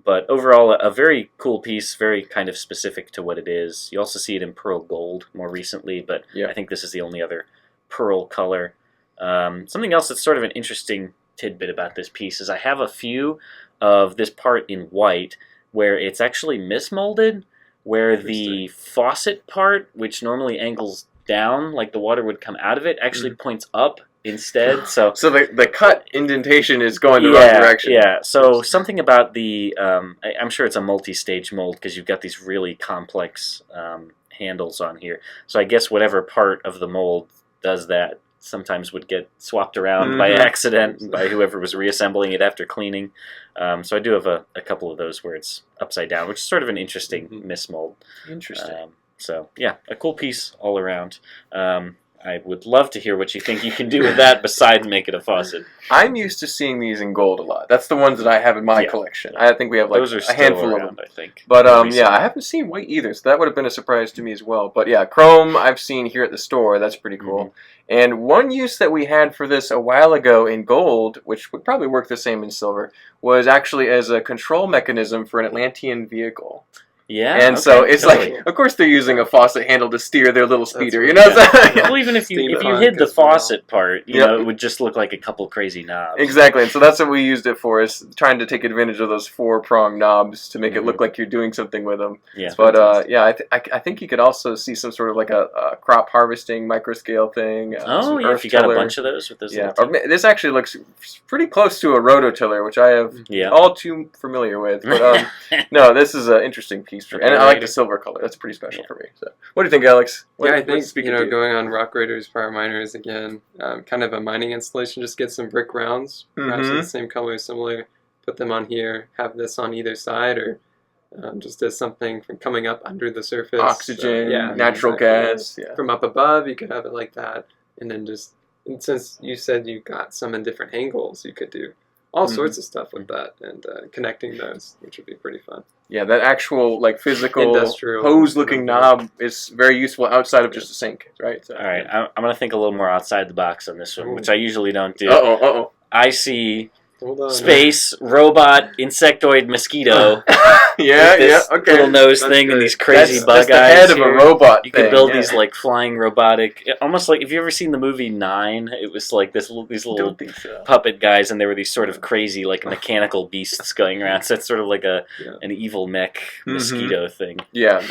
But overall, a very cool piece, very kind of specific to what it is. You also see it in pearl gold more recently, but I think this is the only other pearl color. Something else that's sort of an interesting tidbit about this piece is I have a few of this part in white where it's actually mismolded, where the faucet part, which normally angles down, like the water would come out of it, actually points up instead. So the cut indentation is going the wrong direction. So something about the I'm sure it's a multi-stage mold because you've got these really complex handles on here. So I guess whatever part of the mold does that sometimes would get swapped around by accident by whoever was reassembling it after cleaning. So I do have a couple of those where it's upside down, which is sort of an interesting mismold. Interesting. So yeah, a cool piece all around. I would love to hear what you think you can do with that besides make it a faucet. I'm used to seeing these in gold a lot. That's the ones that I have in my collection. I think we have like a handful of them. I think. But I haven't seen white either, so that would have been a surprise to me as well. But yeah, chrome I've seen here at the store. That's pretty cool. And one use that we had for this a while ago in gold, which would probably work the same in silver, was actually as a control mechanism for an Atlantean vehicle. Yeah, and so it's like, of course, they're using a faucet handle to steer their little speeder. You know, well, even if you hid the faucet part, you know, it would just look like a couple crazy knobs. Exactly, and so that's what we used it for, is trying to take advantage of those 4-prong knobs to make it look like you're doing something with them. Yeah, but I think you could also see some sort of like a crop harvesting microscale thing. If you got a bunch of those with those. This actually looks pretty close to a rototiller, which I have all too familiar with. But no, this is an interesting piece. And I like the silver color. That's pretty special for me. So, what do you think, Alex? I think going on Rock Raiders, Power Miners again, kind of a mining installation. Just get some brick rounds, perhaps in the same color, similar. Put them on here. Have this on either side, or just as something from coming up under the surface. Oxygen, natural gas. From up above, you could have it like that, and then and since you said you got some in different angles, you could do all sorts of stuff with that, and connecting those, which would be pretty fun. Yeah, that actual like physical hose-looking knob is very useful outside of just a sink, right? So, all right, I'm going to think a little more outside the box on this one, which I usually don't do. Uh-oh. I see space, robot, insectoid, mosquito. Okay. Little nose thing and these crazy bug eyes. That's the head of a robot. You could build these like flying robotic, almost like, have you ever seen the movie 9? It was like these little puppet guys, and they were these sort of crazy like mechanical beasts going around. So it's sort of like an evil mech mosquito thing. Yeah,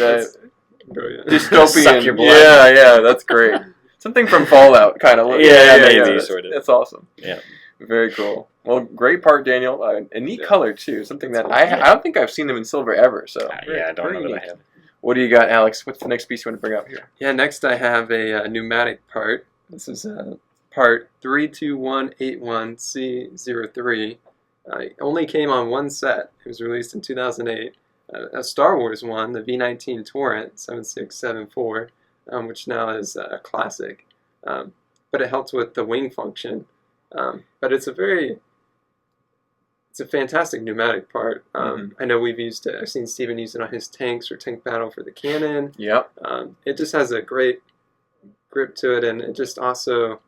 dystopian. Suck your blood. Yeah, that's great. Something from Fallout, kind of. Maybe sort of. That's awesome. Yeah. Very cool. Well, great part, Daniel. A neat color too. Something that I don't think I've seen them in silver ever. So I don't know that I have. What do you got, Alex? What's the next piece you want to bring up here? Yeah, next I have a pneumatic part. This is part 32181C03. It only came on one set. It was released in 2008. A Star Wars one, the V19 Torrent 7674, which now is a classic. But it helps with the wing function. But it's a fantastic pneumatic part. I know we've used it. I've seen Steven use it on his tanks or tank battle for the cannon. Yep. It just has a great grip to it, and it just also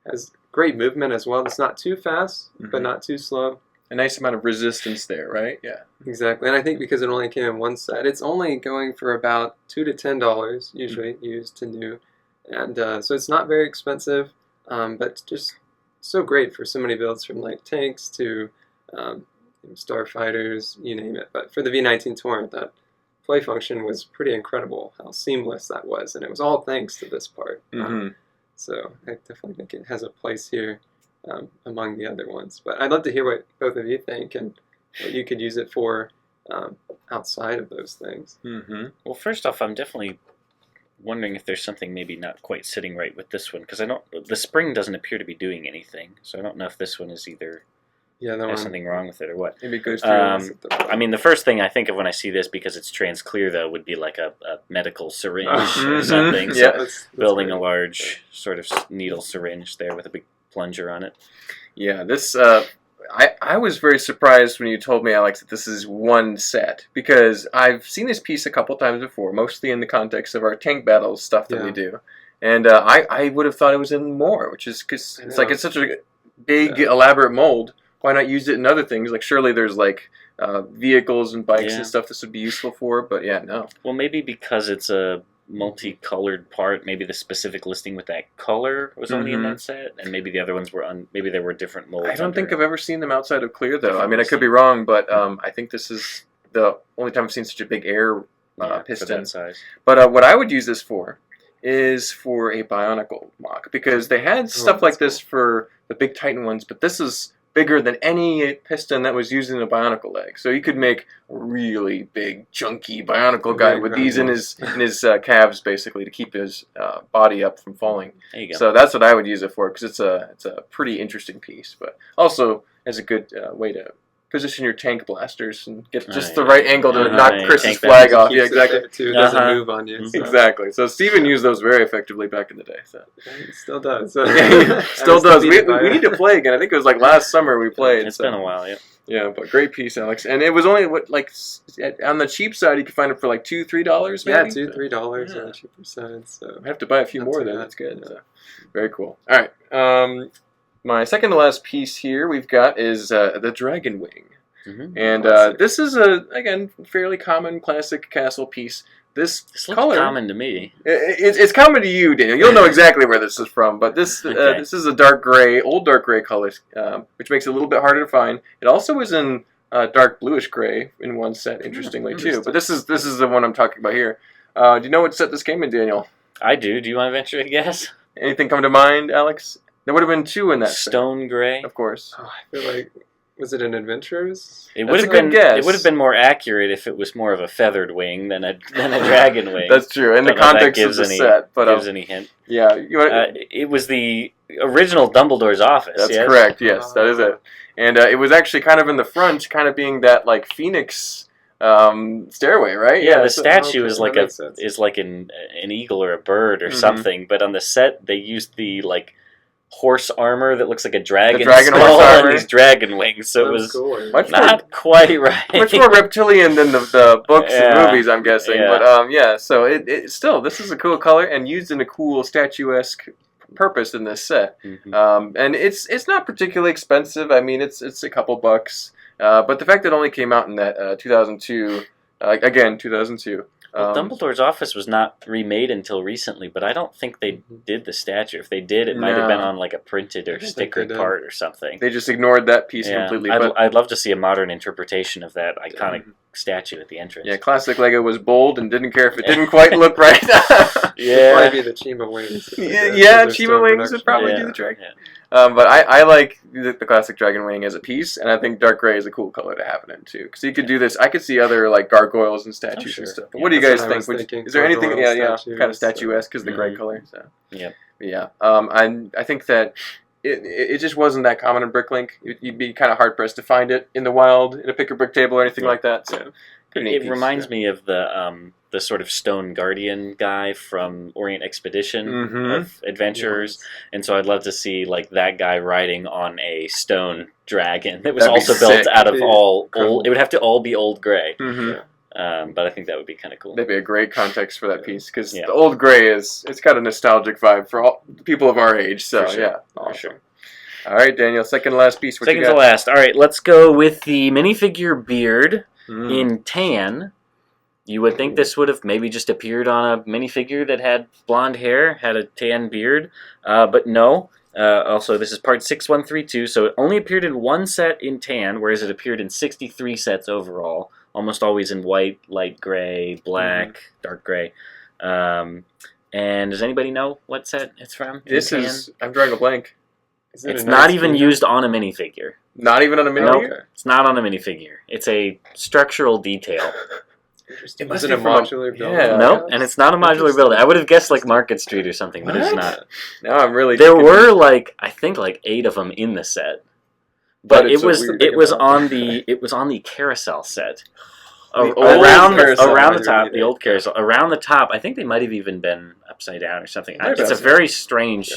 has great movement as well. It's not too fast, but not too slow. A nice amount of resistance there, right? Yeah. Exactly. And I think because it only came in one set, it's only going for about $2 to $10 usually, used to new. And so it's not very expensive, but just so great for so many builds, from like tanks to starfighters, you name it. But for the V19 Torrent, that play function was pretty incredible, how seamless that was. And it was all thanks to this part. So I definitely think it has a place here among the other ones. But I'd love to hear what both of you think and what you could use it for outside of those things. Well, first off, I'm definitely wondering if there's something maybe not quite sitting right with this one, because the spring doesn't appear to be doing anything, so I don't know if this one is either there's something wrong with it or what. Maybe it goes I mean, the first thing I think of when I see this, because it's trans clear though, would be like a medical syringe or something. So that's building a large sort of needle syringe there with a big plunger on it. Yeah, this I was very surprised when you told me, Alex, that this is one set, because I've seen this piece a couple times before, mostly in the context of our tank battles stuff that we do, and I would have thought it was in more, which is because it's like it's such a big elaborate mold. Why not use it in other things? Like surely there's like vehicles and bikes and stuff this would be useful for, but no. Well, maybe because it's a multicolored part, maybe the specific listing with that color was only in that set, and maybe the other ones were maybe there were different molds. I don't think I've ever seen them outside of clear though. I mean, I could be wrong, but I think this is the only time I've seen such a big air piston. For that size. But what I would use this for is for a Bionicle mock, because they had stuff like this for the big Titan ones, but this is bigger than any piston that was used in a Bionicle leg. So you could make a really big, chunky Bionicle guy with these in his calves, basically, to keep his body up from falling. There you go. So that's what I would use it for, because it's a pretty interesting piece, but also as a good way to position your tank blasters and get just the right angle to knock Chris's flag off. Yeah, exactly. It doesn't move on you. So. Exactly. So Steven used those very effectively back in the day. So. He still does. Still does. We need to play again. I think it was like last summer we played. It's been a while, yeah. Yeah, but great piece, Alex. And it was only on the cheap side you could find it for like $2, $3 maybe? Yeah, $2, $3 on the cheaper side. So I have to buy a few more then. That's good. So, very cool. All right. My second to last piece here we've got is the Dragon Wing. And this is again fairly common classic castle piece. This color common to me. It's common to you, Daniel. You'll know exactly where this is from. But this this is a old dark gray color, which makes it a little bit harder to find. It also is in dark bluish gray in one set, interestingly too. But this is the one I'm talking about here. Do you know what set this came in, Daniel? I do. Do you want to venture a guess? Anything come to mind, Alex? There would have been 2 in that Stone gray, of course. Oh, I feel like. Was it an Adventurers? It would have been. Guess. It would have been more accurate if it was more of a feathered wing than a dragon wing. That's true. In the context of the set, but gives any hint. Yeah, it was the original Dumbledore's office. That's correct. Yes, that is it. And it was actually kind of in the front, kind of being that like Phoenix stairway, right? Yeah, the statue is like an eagle or a bird or something. But on the set, they used the like horse armor that looks like a dragon skull and these dragon wings, so it was not quite right. Much more reptilian than the books and movies, I'm guessing. But so it still, this is a cool color and used in a cool statuesque purpose in this set. Mm-hmm. And it's not particularly expensive. I mean, it's a couple bucks. But the fact that it only came out in that 2002, again 2002. Well, Dumbledore's office was not remade until recently, but I don't think they did the statue. If they did, it might have been on like a printed or stickered part or something. They just ignored that piece completely. I'd love to see a modern interpretation of that iconic statue at the entrance. Yeah, classic Lego was bold and didn't care if it didn't quite look right. It'd probably be the Chima wings. Yeah, Chima wings would probably do the trick. Yeah. But I like the classic dragon wing as a piece, and I think dark gray is a cool color to have it in too. Because you could do this. I could see other like gargoyles and statues and stuff. But what do you guys think? Is there anything? Yeah, kind of statuesque because the gray color. So. Yeah. I think that it just wasn't that common in Bricklink. You'd be kind of hard pressed to find it in the wild in a pick or brick table or anything like that. So it reminds me of the sort of stone guardian guy from Orient Expedition of adventurers, and so I'd love to see like that guy riding on a stone dragon that was also built out of all old. It would have to all be old gray. But I think that would be kind of cool. That'd be a great context for that piece because the old gray it's got a nostalgic vibe for all people of our age. So for sure. All right, Daniel, second to last piece. Second to last. All right, let's go with the minifigure beard in tan. You would think this would have maybe just appeared on a minifigure that had blonde hair, had a tan beard, but no. Also, this is part 6132, so it only appeared in one set in tan, whereas it appeared in 63 sets overall, almost always in white, light gray, black, dark gray. And does anybody know what set it's from? I'm drawing a blank. It's not even used on a minifigure. Not even on a minifigure? Nope, it's not on a minifigure. It's a structural detail. Is it a modular build? Yeah. Nope, and it's not a modular build. I would have guessed like Market Street or something, but it's not. Now I'm really. There were like I think like 8 of them in the set, but it was on the carousel set. Around the top, the old carousel. Around the top, I think they might have even been upside down or something. It's a very strange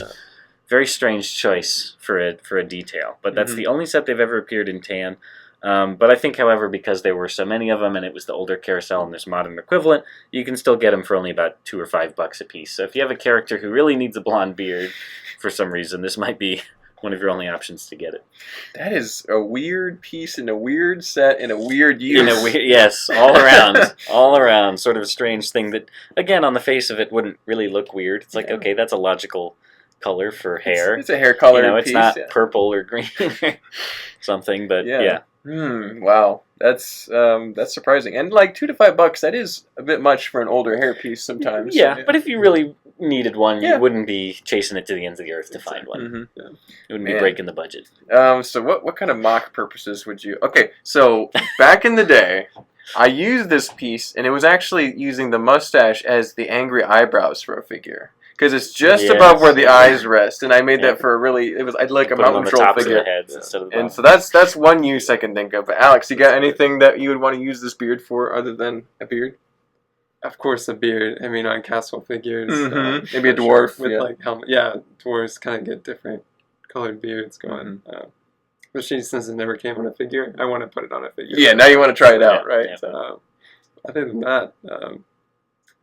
choice for a detail. But that's the only set they've ever appeared in tan. But I think, however, because there were so many of them and it was the older carousel and there's modern equivalent, you can still get them for only about $2 or $5 a piece. So if you have a character who really needs a blonde beard for some reason, this might be one of your only options to get it. That is a weird piece in a weird set in a weird use. Yes, all around, sort of a strange thing that, again, on the face of it wouldn't really look weird. It's like, okay, that's a logical color for hair. It's a hair color piece. It's not purple or green or something, but yeah. Wow, that's surprising. And like $2 to $5, that is a bit much for an older hair piece sometimes. Yeah, but if you really needed one, you wouldn't be chasing it to the ends of the earth to find one. It wouldn't be breaking the budget. So what kind of mock purposes would you? Okay, so back in the day, I used this piece, and it was actually using the mustache as the angry eyebrows for a figure. Because it's just above where the eyes rest, and I made that for I'd like a mountain troll figure. And so that's one use I can think of. But Alex, you got anything that you would want to use this beard for other than a beard? Of course, a beard. I mean, on castle figures, maybe a dwarf with like helmet. Yeah, dwarves kind of get different colored beards going. Especially since it never came on a figure, I want to put it on a figure. Yeah, now you want to try it out, right? Yeah. So, other than that.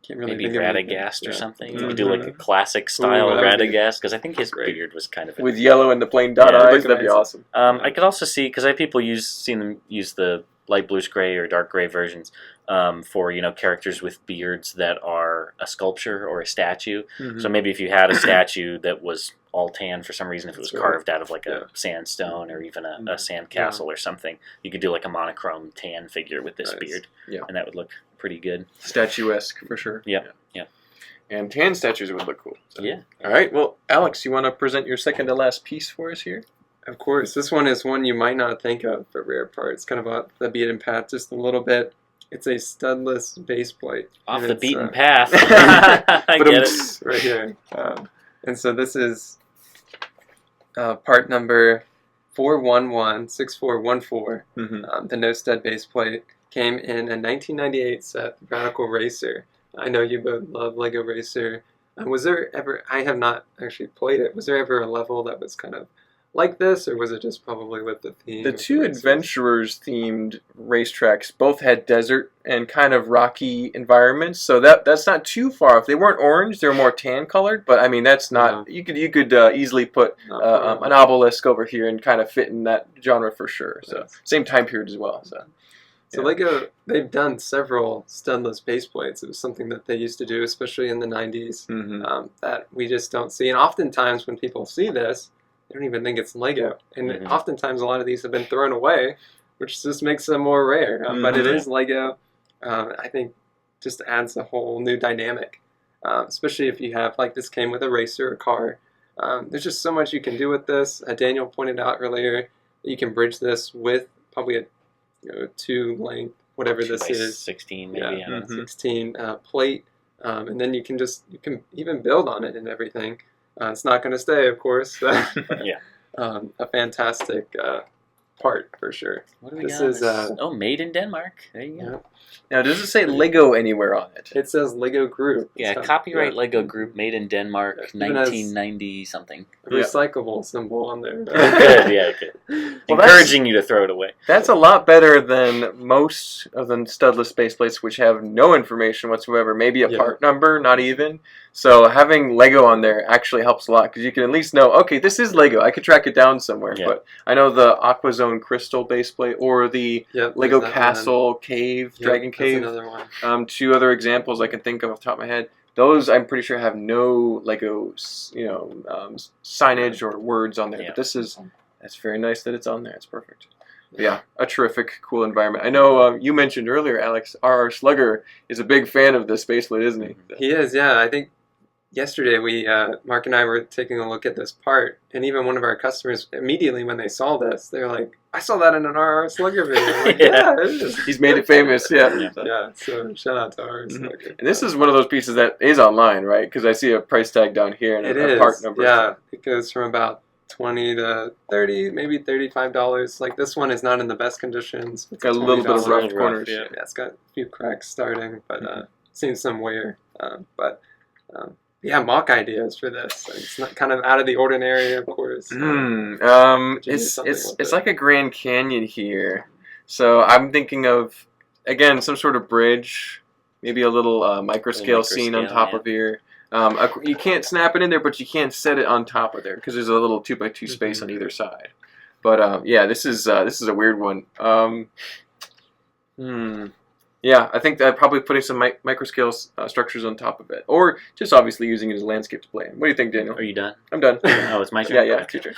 Can't really maybe Radagast or something. You could do like a classic style Radagast, because I think his beard was kind of with yellow and the plain dot eyes. That'd be awesome. I could also see, because I have people seen them use the light bluish gray or dark gray versions for characters with beards that are a sculpture or a statue. So maybe if you had a statue that was all tan for some reason, if it was carved out of like a sandstone or even a sand castle or something, you could do like a monochrome tan figure with this beard, and that would look pretty good. Statuesque for sure. Yeah. And tan statues would look cool. So. Yeah. All right. Well, Alex, you want to present your second to last piece for us here? Of course. This one is one you might not think of for rare parts. Kind of off the beaten path just a little bit. It's a studless base plate. Off the beaten path. I get it. Right here. And so this is part number 4116414. The no stud base plate. Came in a 1998 set, Bionicle Racer. I know you both love Lego Racer. Was there ever, I have not actually played it, was there ever a level that was kind of like this, or was it just probably with the theme? The two adventurers themed racetracks both had desert and kind of rocky environments, so that's not too far off. They weren't orange; they were more tan colored. But I mean, that's not you could easily put an obelisk over here and kind of fit in that genre for sure. So same time period as well. So Lego, they've done several Studless baseplates. It was something that they used to do, especially in the 90s, that we just don't see. And oftentimes when people see this, they don't even think it's Lego. And oftentimes a lot of these have been thrown away, which just makes them more rare. But it is Lego. I think just adds a whole new dynamic, especially if you have, like this came with a racer, a car. There's just so much you can do with this. Daniel pointed out earlier that you can bridge this with probably a 2-length, whatever this is, 16 maybe, 16 plate, and then you can even build on it and everything. It's not going to stay, of course. But, a fantastic part for sure. What do we got? Made in Denmark. There you go. Now, does it say Lego anywhere on it? It says Lego Group. Yeah, copyright Lego Group, made in Denmark, 1990 something. A recyclable symbol on there. Good. Well, encouraging you to throw it away. That's a lot better than most of the Studless baseplates, which have no information whatsoever. Maybe a part number, not even. So having Lego on there actually helps a lot because you can at least know, okay, this is Lego. I could track it down somewhere. Yeah. But I know the Aquazone Crystal baseplate or the Lego Castle Cave, Dragon Cave. That's another one. 2 other examples I can think of off the top of my head. Those I'm pretty sure have no Lego, signage or words on there. Yeah. But that's very nice that it's on there. It's perfect. But yeah, a terrific, cool environment. I know you mentioned earlier, Alex, R.R. Slugger is a big fan of this baseplate, isn't he? He is, yeah. I think yesterday Mark and I were taking a look at this part, and even one of our customers, immediately when they saw this, they were like, I saw that in an R.R. Slugger video. Like, it is. He's made it famous, yeah, so shout out to R.R. Slugger. And this is one of those pieces that is online, right? Because I see a price tag down here and a part number. Yeah, it goes from about $20 to $30, maybe $35. Like this one is not in the best conditions. It's got a little bit of rough corners. Yeah, it's got a few cracks starting, but seen some wear. Mock ideas for this. It's not kind of out of the ordinary, of course. It's like a Grand Canyon here. So I'm thinking of, again, some sort of bridge, maybe a little micro-scale scene on top of here. You can't snap it in there, but you can set it on top of there because there's a little 2x2 space on either side. But this is a weird one. Yeah, I think that probably putting some micro-scale structures on top of it. Or just obviously using it as a landscape display. What do you think, Daniel? Are you done? I'm done. Oh, it's my turn? Yeah, it's your turn.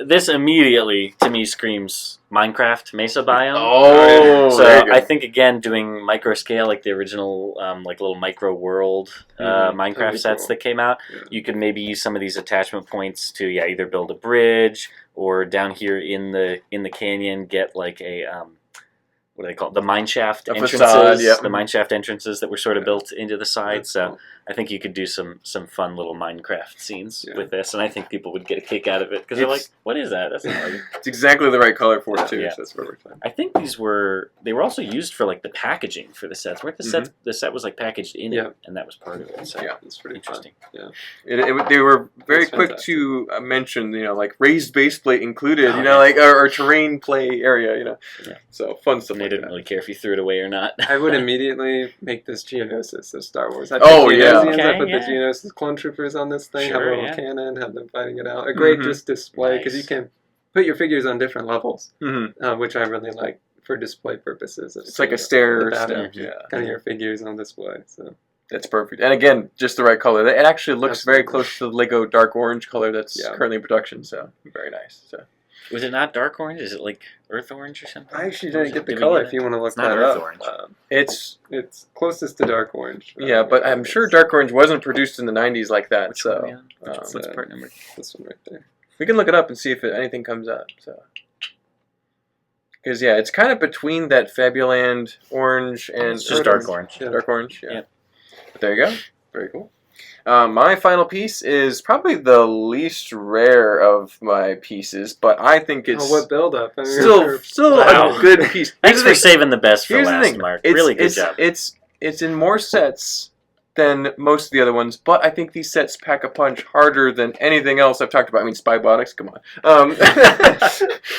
This immediately, to me, screams Minecraft Mesa biome. Oh, so I think, again, doing micro-scale, like the original, like little micro-world Minecraft sets that came out, you could maybe use some of these attachment points to, either build a bridge or down here in the canyon get like a... what do they call it? The mineshaft entrances. Facade, the mineshaft entrances that were sort of built into the side. So I think you could do some fun little Minecraft scenes with this, and I think people would get a kick out of it because they're like, "What is that?" That's not like it's exactly the right color for it too. So that's perfect. I think they were also used for like the packaging for the sets. Weren't the sets? The set was like packaged in it, and that was part of it. So it's pretty interesting. Fun. Yeah, they were very quick to mention, like raised base plate included, like or terrain play area, So fun stuff. They didn't really care if you threw it away or not. I would immediately make this Geonosis of Star Wars. I put the Geonosis clone troopers on this thing, have a little cannon, have them fighting it out. A great display because you can put your figures on different levels, which I really like for display purposes. It's like a stair step, kind of your figures on display. So that's perfect. And again, just the right color. It actually looks very close to the Lego dark orange color that's currently in production. So very nice. So. Was it not dark orange? Is it like earth orange or something? I actually didn't get the color if you want to look that up. Orange. It's closest to dark orange. Yeah, but I'm sure dark orange wasn't produced in the 90s like that. Which one, what's part number? This one right there. We can look it up and see if anything comes up. So, because it's kind of between that Fabuland orange and it's just dark orange. Dark orange. Yeah. But there you go. Very cool. My final piece is probably the least rare of my pieces, but I think it's what build-up? Still a good piece. Thanks for saving the best for last, Mark. Really good job. It's in more sets than most of the other ones, but I think these sets pack a punch harder than anything else I've talked about. I mean, Spybotics, come on.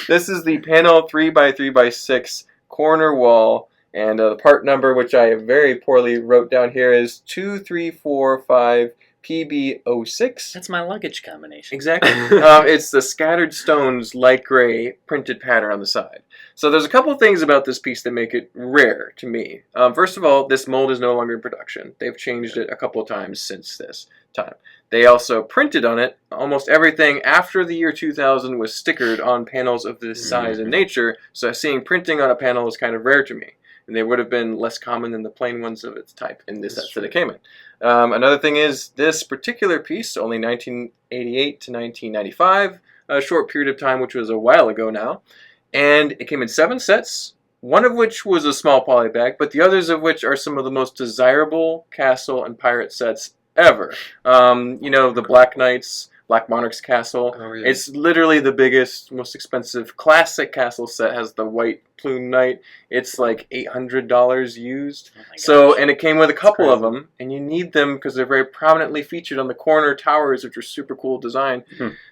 This is the panel 3x3x6 corner wall, and the part number, which I very poorly wrote down here, is 2345 PB06. That's my luggage combination. Exactly. It's the scattered stones light gray printed pattern on the side. So there's a couple of things about this piece that make it rare to me. First of all, this mold is no longer in production. They've changed it a couple of times since this time. They also printed on it. Almost everything after the year 2000 was stickered on panels of this size and nature, so seeing printing on a panel is kind of rare to me. And they would have been less common than the plain ones of its type in this set that it came in. Another thing is this particular piece, only 1988 to 1995, a short period of time, which was a while ago now. And it came in 7 sets, one of which was a small poly bag, but the others of which are some of the most desirable castle and pirate sets ever. You know, the Black Knights, Black Monarch's castle. Oh, yeah. It's literally the biggest, most expensive classic castle set. Has the white plume knight. It's like $800 used. Oh so, and it came with a couple of them, and you need them because they're very prominently featured on the corner towers, which are super cool design.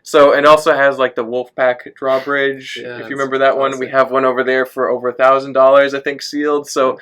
So, and also has like the Wolfpack drawbridge. Yeah, if you remember that one, we have one over there for over $1,000, I think, sealed. So,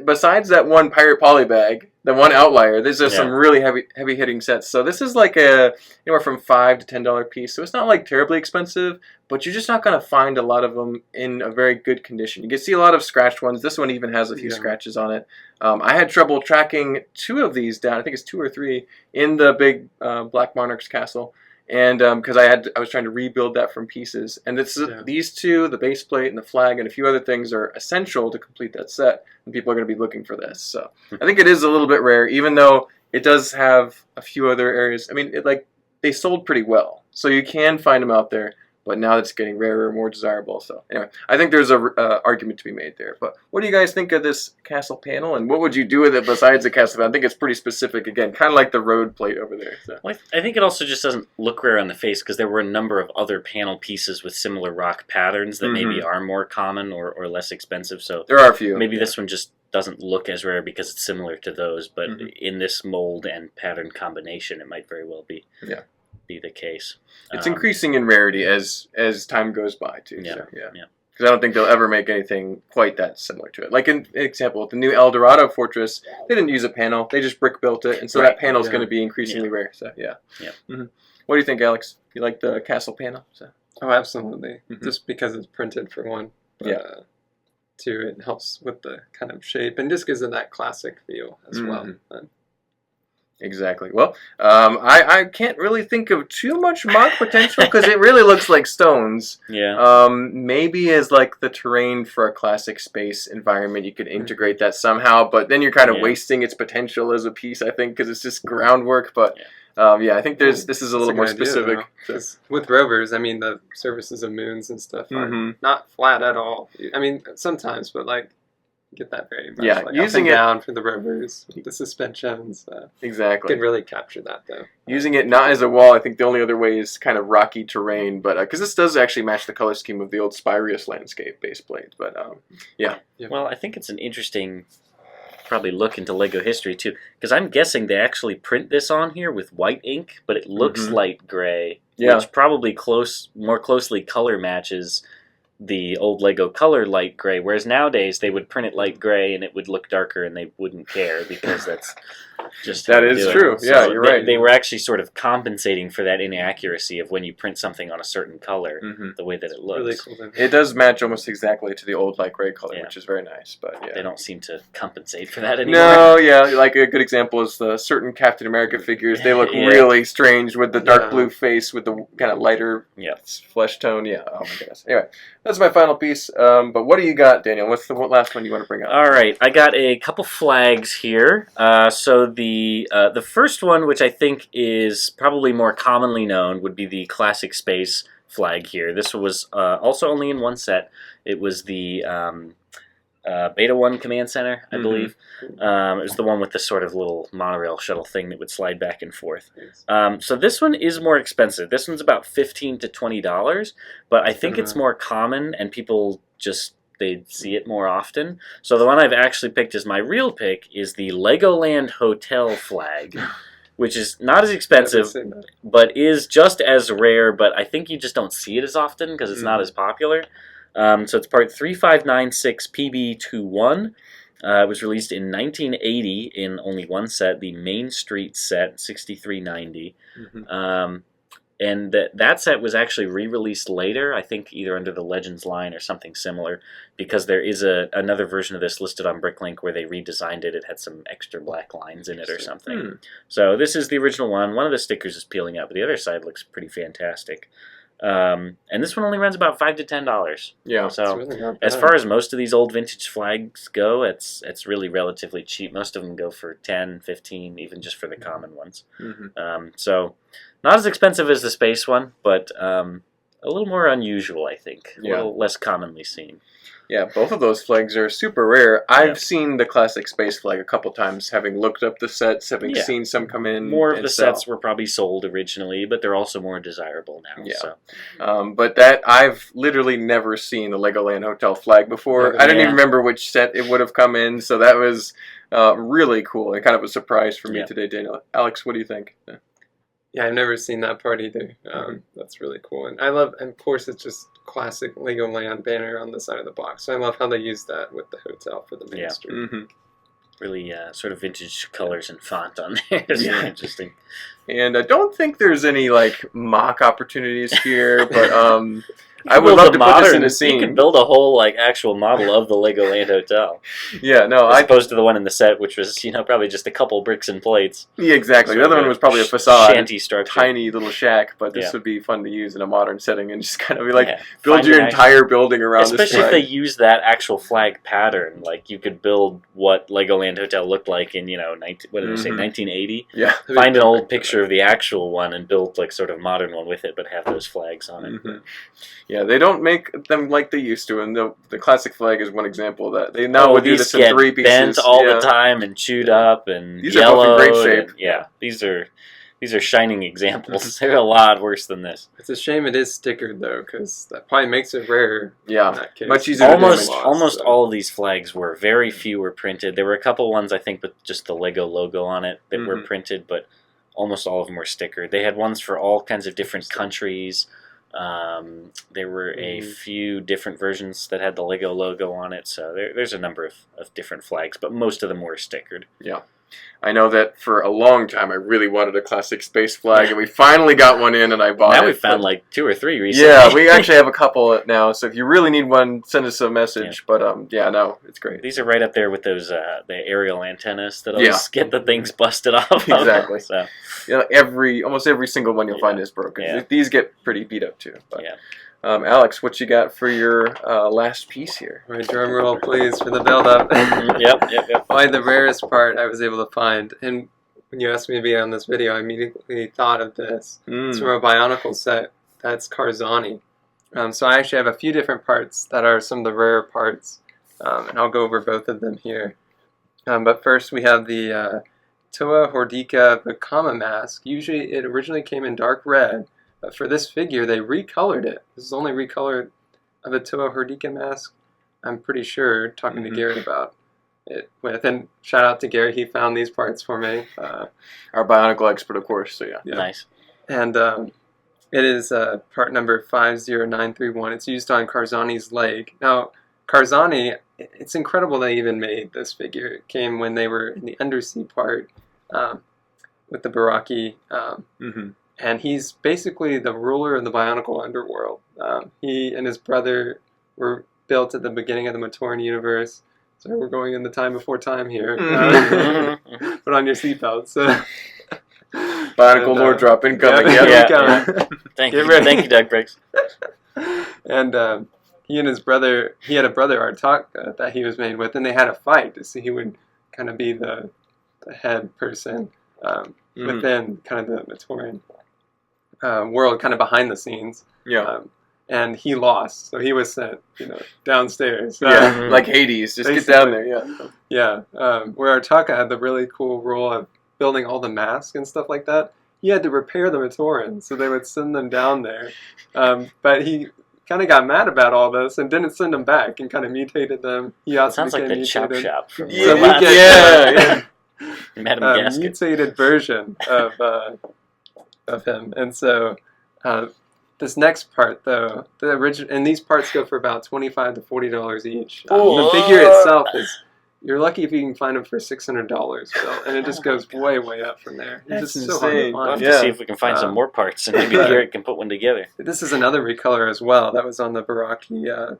besides that one pirate poly bag, the one outlier, there's some really heavy hitting sets. So this is like a anywhere from $5 to $10 piece. So it's not like terribly expensive, but you're just not going to find a lot of them in a very good condition. You can see a lot of scratched ones. This one even has a few scratches on it. I had trouble tracking 2 of these down. I think it's 2 or 3 in the big Black Monarch's castle. And because I was trying to rebuild that from pieces, and these 2, the base plate and the flag, and a few other things are essential to complete that set, and people are going to be looking for this. So I think it is a little bit rare, even though it does have a few other areas. I mean, they sold pretty well, so you can find them out there. But now it's getting rarer, more desirable. So anyway, I think there's a argument to be made there. But what do you guys think of this castle panel, and what would you do with it besides the castle panel? I think it's pretty specific, again, kind of like the road plate over there. So. Well, I think it also just doesn't look rare on the face because there were a number of other panel pieces with similar rock patterns that maybe are more common or less expensive. So there are a few. Maybe this one just doesn't look as rare because it's similar to those, but in this mold and pattern combination, it might very well be. Yeah. The case. It's increasing in rarity as time goes by too. Yeah, so, because I don't think they'll ever make anything quite that similar to it. Like in example, the new El Dorado Fortress, they didn't use a panel; they just brick built it, and so that panel is going to be increasingly rare. So What do you think, Alex? You like the castle panel? So. Oh, absolutely. Just because it's printed for one. But, 2, it helps with the kind of shape and just gives it that classic feel as well. Exactly. Well, I can't really think of too much mock potential because it really looks like stones. Yeah. Maybe as like the terrain for a classic space environment, you could integrate that somehow, but then you're kind of wasting its potential as a piece, I think, because it's just groundwork. But I think this is a little more specific. With rovers, I mean, the surfaces of moons and stuff are not flat at all. I mean, sometimes, but like. Get that very much like using up and down for the rovers, the suspensions. Exactly. Can really capture that though. Using it not as a wall, I think the only other way is kind of rocky terrain, but because this does actually match the color scheme of the old Spirius landscape base plate. But Well, I think it's an interesting probably look into Lego history too, because I'm guessing they actually print this on here with white ink, but it looks light gray, which probably more closely color matches the old Lego color light gray, whereas nowadays they would print it light gray and it would look darker and they wouldn't care because that's just that is true. So yeah, you're right. They were actually sort of compensating for that inaccuracy of when you print something on a certain color, the way that it looks. Really cool. It does match almost exactly to the old light gray color, which is very nice. But they don't seem to compensate for that anymore. No, like a good example is the certain Captain America figures. They look really strange with the dark blue face with the kind of lighter flesh tone. Yeah. Oh my goodness. Anyway, that's my final piece. But what do you got, Daniel? What's the last one you want to bring up? All right, I got a couple flags here. So the first one, which I think is probably more commonly known, would be the classic space flag here. This was also only in one set. It was the Beta 1 Command Center, I believe. It was the one with the sort of little monorail shuttle thing that would slide back and forth. So this one is more expensive. This one's about $15 to $20, but I think it's more common and people just they'd see it more often. So the one I've actually picked as my real pick is the Legoland Hotel flag, which is not as expensive, but is just as rare, but I think you just don't see it as often because it's not as popular. So it's part 3596 PB21. It was released in 1980 in only one set, the Main Street set, 6390. And that set was actually re-released later, I think either under the Legends line or something similar, because there is another version of this listed on Bricklink where they redesigned it. It had some extra black lines in it or something. So this is the original one. One of the stickers is peeling out, but the other side looks pretty fantastic. And this one only runs about $5 to $10. Yeah, so really as far as most of these old vintage flags go, it's really relatively cheap. Most of them go for 10, 15, even just for the common ones. So not as expensive as the space one, but a little more unusual, I think. A little less commonly seen. Yeah, both of those flags are super rare. I've seen the classic space flag a couple times, having looked up the sets, having seen some come in. More of the sets were probably sold originally, but they're also more desirable now. Yeah. So. But I've literally never seen the Legoland Hotel flag before. I didn't even remember which set it would have come in, so that was really cool and kind of a surprise for me today, Daniel. Alex, what do you think? Yeah, I've never seen that part either. That's really cool. And I love, and of course, it's just classic Legoland banner on the side of the box. So I love how they use that with the hotel for the main street. Really sort of vintage colors and font on there. It's really interesting. And I don't think there's any like mock opportunities here, but I would love to put this in a scene. You could build a whole like actual model of the Legoland Hotel. Yeah, no, as opposed to the one in the set, which was probably just a couple bricks and plates. Yeah, exactly. The other one was probably a facade, shanty structure, tiny little shack. But this would be fun to use in a modern setting and just kind of be like build your entire building around. Especially if they use that actual flag pattern, like you could build what Legoland Hotel looked like in 1980. Yeah, find an old picture of the actual one and build like sort of modern one with it, but have those flags on it. Yeah, they don't make them like they used to, and the classic flag is one example of that. They now would do this in 3 pieces. Bent all the time and chewed up and these yellow. Are both in great shape. These are shining examples. They're a lot worse than this. It's a shame it is stickered though, because that probably makes it rare. Yeah, in that case. much easier. Almost all of these flags were. Very few were printed. There were a couple ones I think with just the Lego logo on it that were printed, but almost all of them were stickered. They had ones for all kinds of different countries. There were a few different versions that had the Lego logo on it, so there's a number of different flags, but most of them were stickered. Yeah. I know that for a long time I really wanted a classic space flag, and we finally got one in, and I bought it. Now we've found like 2 or 3 recently. Yeah, we actually have a couple now, so if you really need one, send us a message. But no, it's great. These are right up there with those the aerial antennas that always get the things busted off. Exactly. So. Almost every single one you'll find is broken. Yeah. These get pretty beat up too. But, Alex, what you got for your last piece here? All right, drum roll, please, for the build-up. Yep. Probably the rarest part I was able to find. And when you asked me to be on this video, I immediately thought of this. It's from a Bionicle set. That's Karzahni. So I actually have a few different parts that are some of the rare parts. And I'll go over both of them here. But first we have the Toa Hordika Bakama mask. Usually it originally came in dark red. But for this figure, they recolored it. This is only recolored of a Toa Hordika mask, I'm pretty sure, talking to Garrett about it with. And shout out to Garrett, he found these parts for me. Our Bionicle expert, of course, so yeah. Nice. And it is part number 50931. It's used on Karzahni's leg. Now, Karzahni, it's incredible they even made this figure. It came when they were in the undersea part with the Baraki. And he's basically the ruler of the Bionicle underworld. He and his brother were built at the beginning of the Matoran universe. So we're going in the time before time here. Put on your seatbelts. Bionicle lore drop incoming. Thank you, Doug Briggs. And he and his brother, he had a brother, Artak, that he was made with, and they had a fight to see who would kind of be the head person within kind of the Matoran world, kind of behind the scenes. And he lost, so he was sent, downstairs. Like Hades, just get down there. Where Artaka had the really cool role of building all the masks and stuff like that. He had to repair the Matoran, so they would send them down there. But he kind of got mad about all this and didn't send them back and kind of mutated them. He also sounds like the mutated. Chop Shop. From Mutated version of him, and so this next part though, the original, and these parts go for about $25 to $40 each. The figure itself is. You're lucky if you can find them for $600, and it just goes way up from there. It's just insane. so hard to find. We'll have to see if we can find some more parts, and maybe Garrett can put one together. This is another recolor as well. That was on the Baraki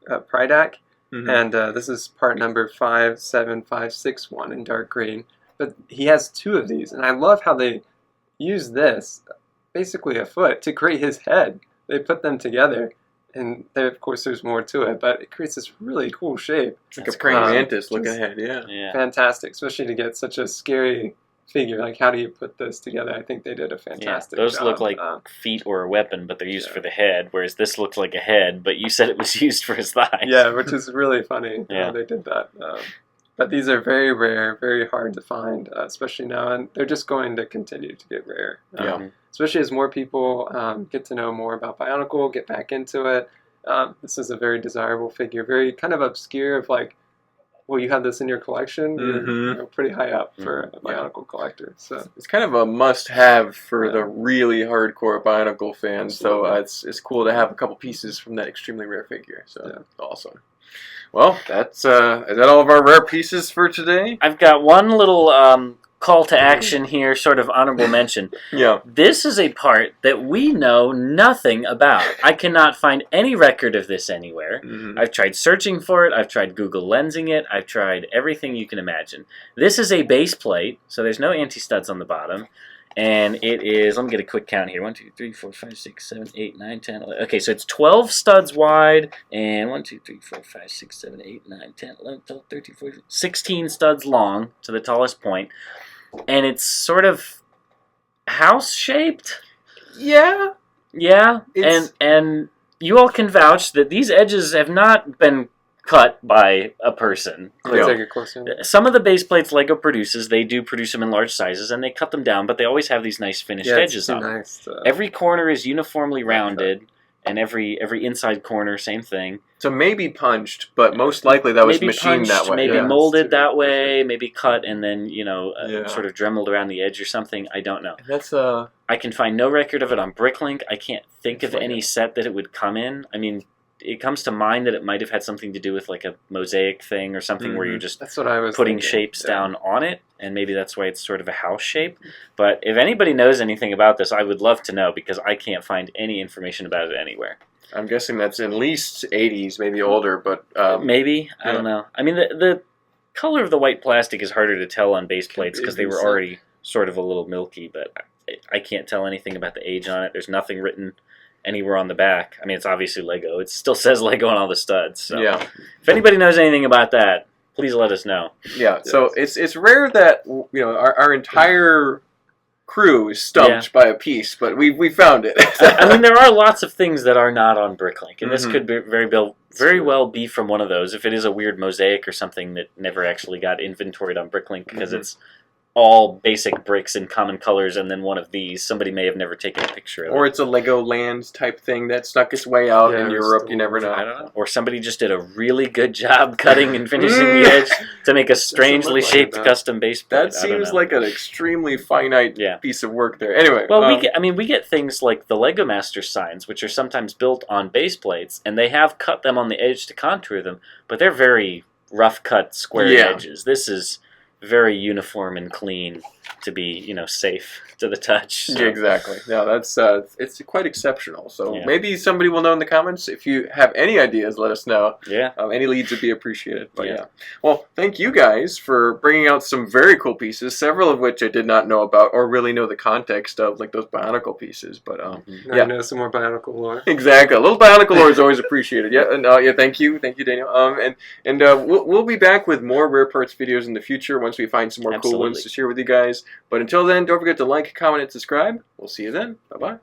Pridak, and this is part number 57561 in dark green. But he has two of these, and I love how they use this, basically a foot, to create his head. They put them together. And there, of course, there's more to it, but it creates this really cool shape. It's like a praying mantis looking ahead, yeah. Fantastic, especially to get such a scary figure. Like, how do you put this together? I think they did a fantastic job. Those look like feet or a weapon, but they're used for the head, whereas this looks like a head, but you said it was used for his thighs. Yeah, which is really funny how they did that. But these are very rare, very hard to find, especially now, and they're just going to continue to get rare. Especially as more people get to know more about Bionicle, get back into it. This is a very desirable figure, very kind of obscure of like, well, you have this in your collection, you're pretty high up for a Bionicle collector. So it's kind of a must-have for the really hardcore Bionicle fans. Absolutely. So it's cool to have a couple pieces from that extremely rare figure. So awesome. Well, that's is that all of our rare pieces for today? I've got one little call to action here, sort of honorable mention. This is a part that we know nothing about. I cannot find any record of this anywhere. I've tried searching for it. I've tried Google Lensing it. I've tried everything you can imagine. This is a base plate, so there's no anti-studs on the bottom. And it is, let me get a quick count here. 1, 2, 3, 4, 5, 6, 7, 8, 9, 10, 11. Okay, so it's 12 studs wide, and 1, 2, 3, 4, 5, 6, 7, 8, 9, 10, 11, 12, 13, 14, 16 studs long to the tallest point. And it's sort of house-shaped. Yeah. And you all can vouch that these edges have not been cut by a person. Take a closer. Some of the base plates Lego produces, they do produce them in large sizes, and they cut them down, but they always have these nice finished edges on them. Every corner is uniformly rounded, and every inside corner, same thing. So maybe punched, but most likely that was machined that way. Maybe molded that way, maybe cut and then, sort of dremeled around the edge or something. I don't know. That's I can find no record of it on Bricklink. I can't think of any set that it would come in. I mean, it comes to mind that it might have had something to do with like a mosaic thing or something where you're just putting shapes down on it, and maybe that's why it's sort of a house shape. But if anybody knows anything about this, I would love to know, because I can't find any information about it anywhere. I'm guessing that's at least 80s, maybe older, but maybe, I don't know. I mean, the color of the white plastic is harder to tell on base plates because they were already sort of a little milky, but I can't tell anything about the age on it. There's nothing written anywhere on the back. I mean, it's obviously Lego. It still says Lego on all the studs. So if anybody knows anything about that, please let us know. So it's rare that our entire crew is stumped by a piece, but we found it. I mean, there are lots of things that are not on Bricklink, and this could be very well be from one of those. If it is a weird mosaic or something that never actually got inventoried on Bricklink because it's all basic bricks in common colors, and then one of these, somebody may have never taken a picture of it. Or it's a Legoland type thing that snuck its way out in Europe, you never know. I don't know. Or somebody just did a really good job cutting and finishing the edge to make a strangely shaped custom base plate. That seems like an extremely finite piece of work there. Anyway. Well, we get things like the Lego Master signs, which are sometimes built on base plates, and they have cut them on the edge to contour them, but they're very rough cut square edges. This is very uniform and clean to be, safe to the touch. So. Yeah, exactly. No, that's it's quite exceptional. So maybe somebody will know in the comments. If you have any ideas, let us know. Any leads would be appreciated. But well, thank you guys for bringing out some very cool pieces. Several of which I did not know about or really know the context of, like those Bionicle pieces. But I know some more Bionicle lore. Exactly. A little Bionicle lore is always appreciated. Thank you, Daniel. We'll be back with more rare parts videos in the future once we find some more cool ones to share with you guys. But until then, don't forget to like, comment, and subscribe. We'll see you then. Bye-bye.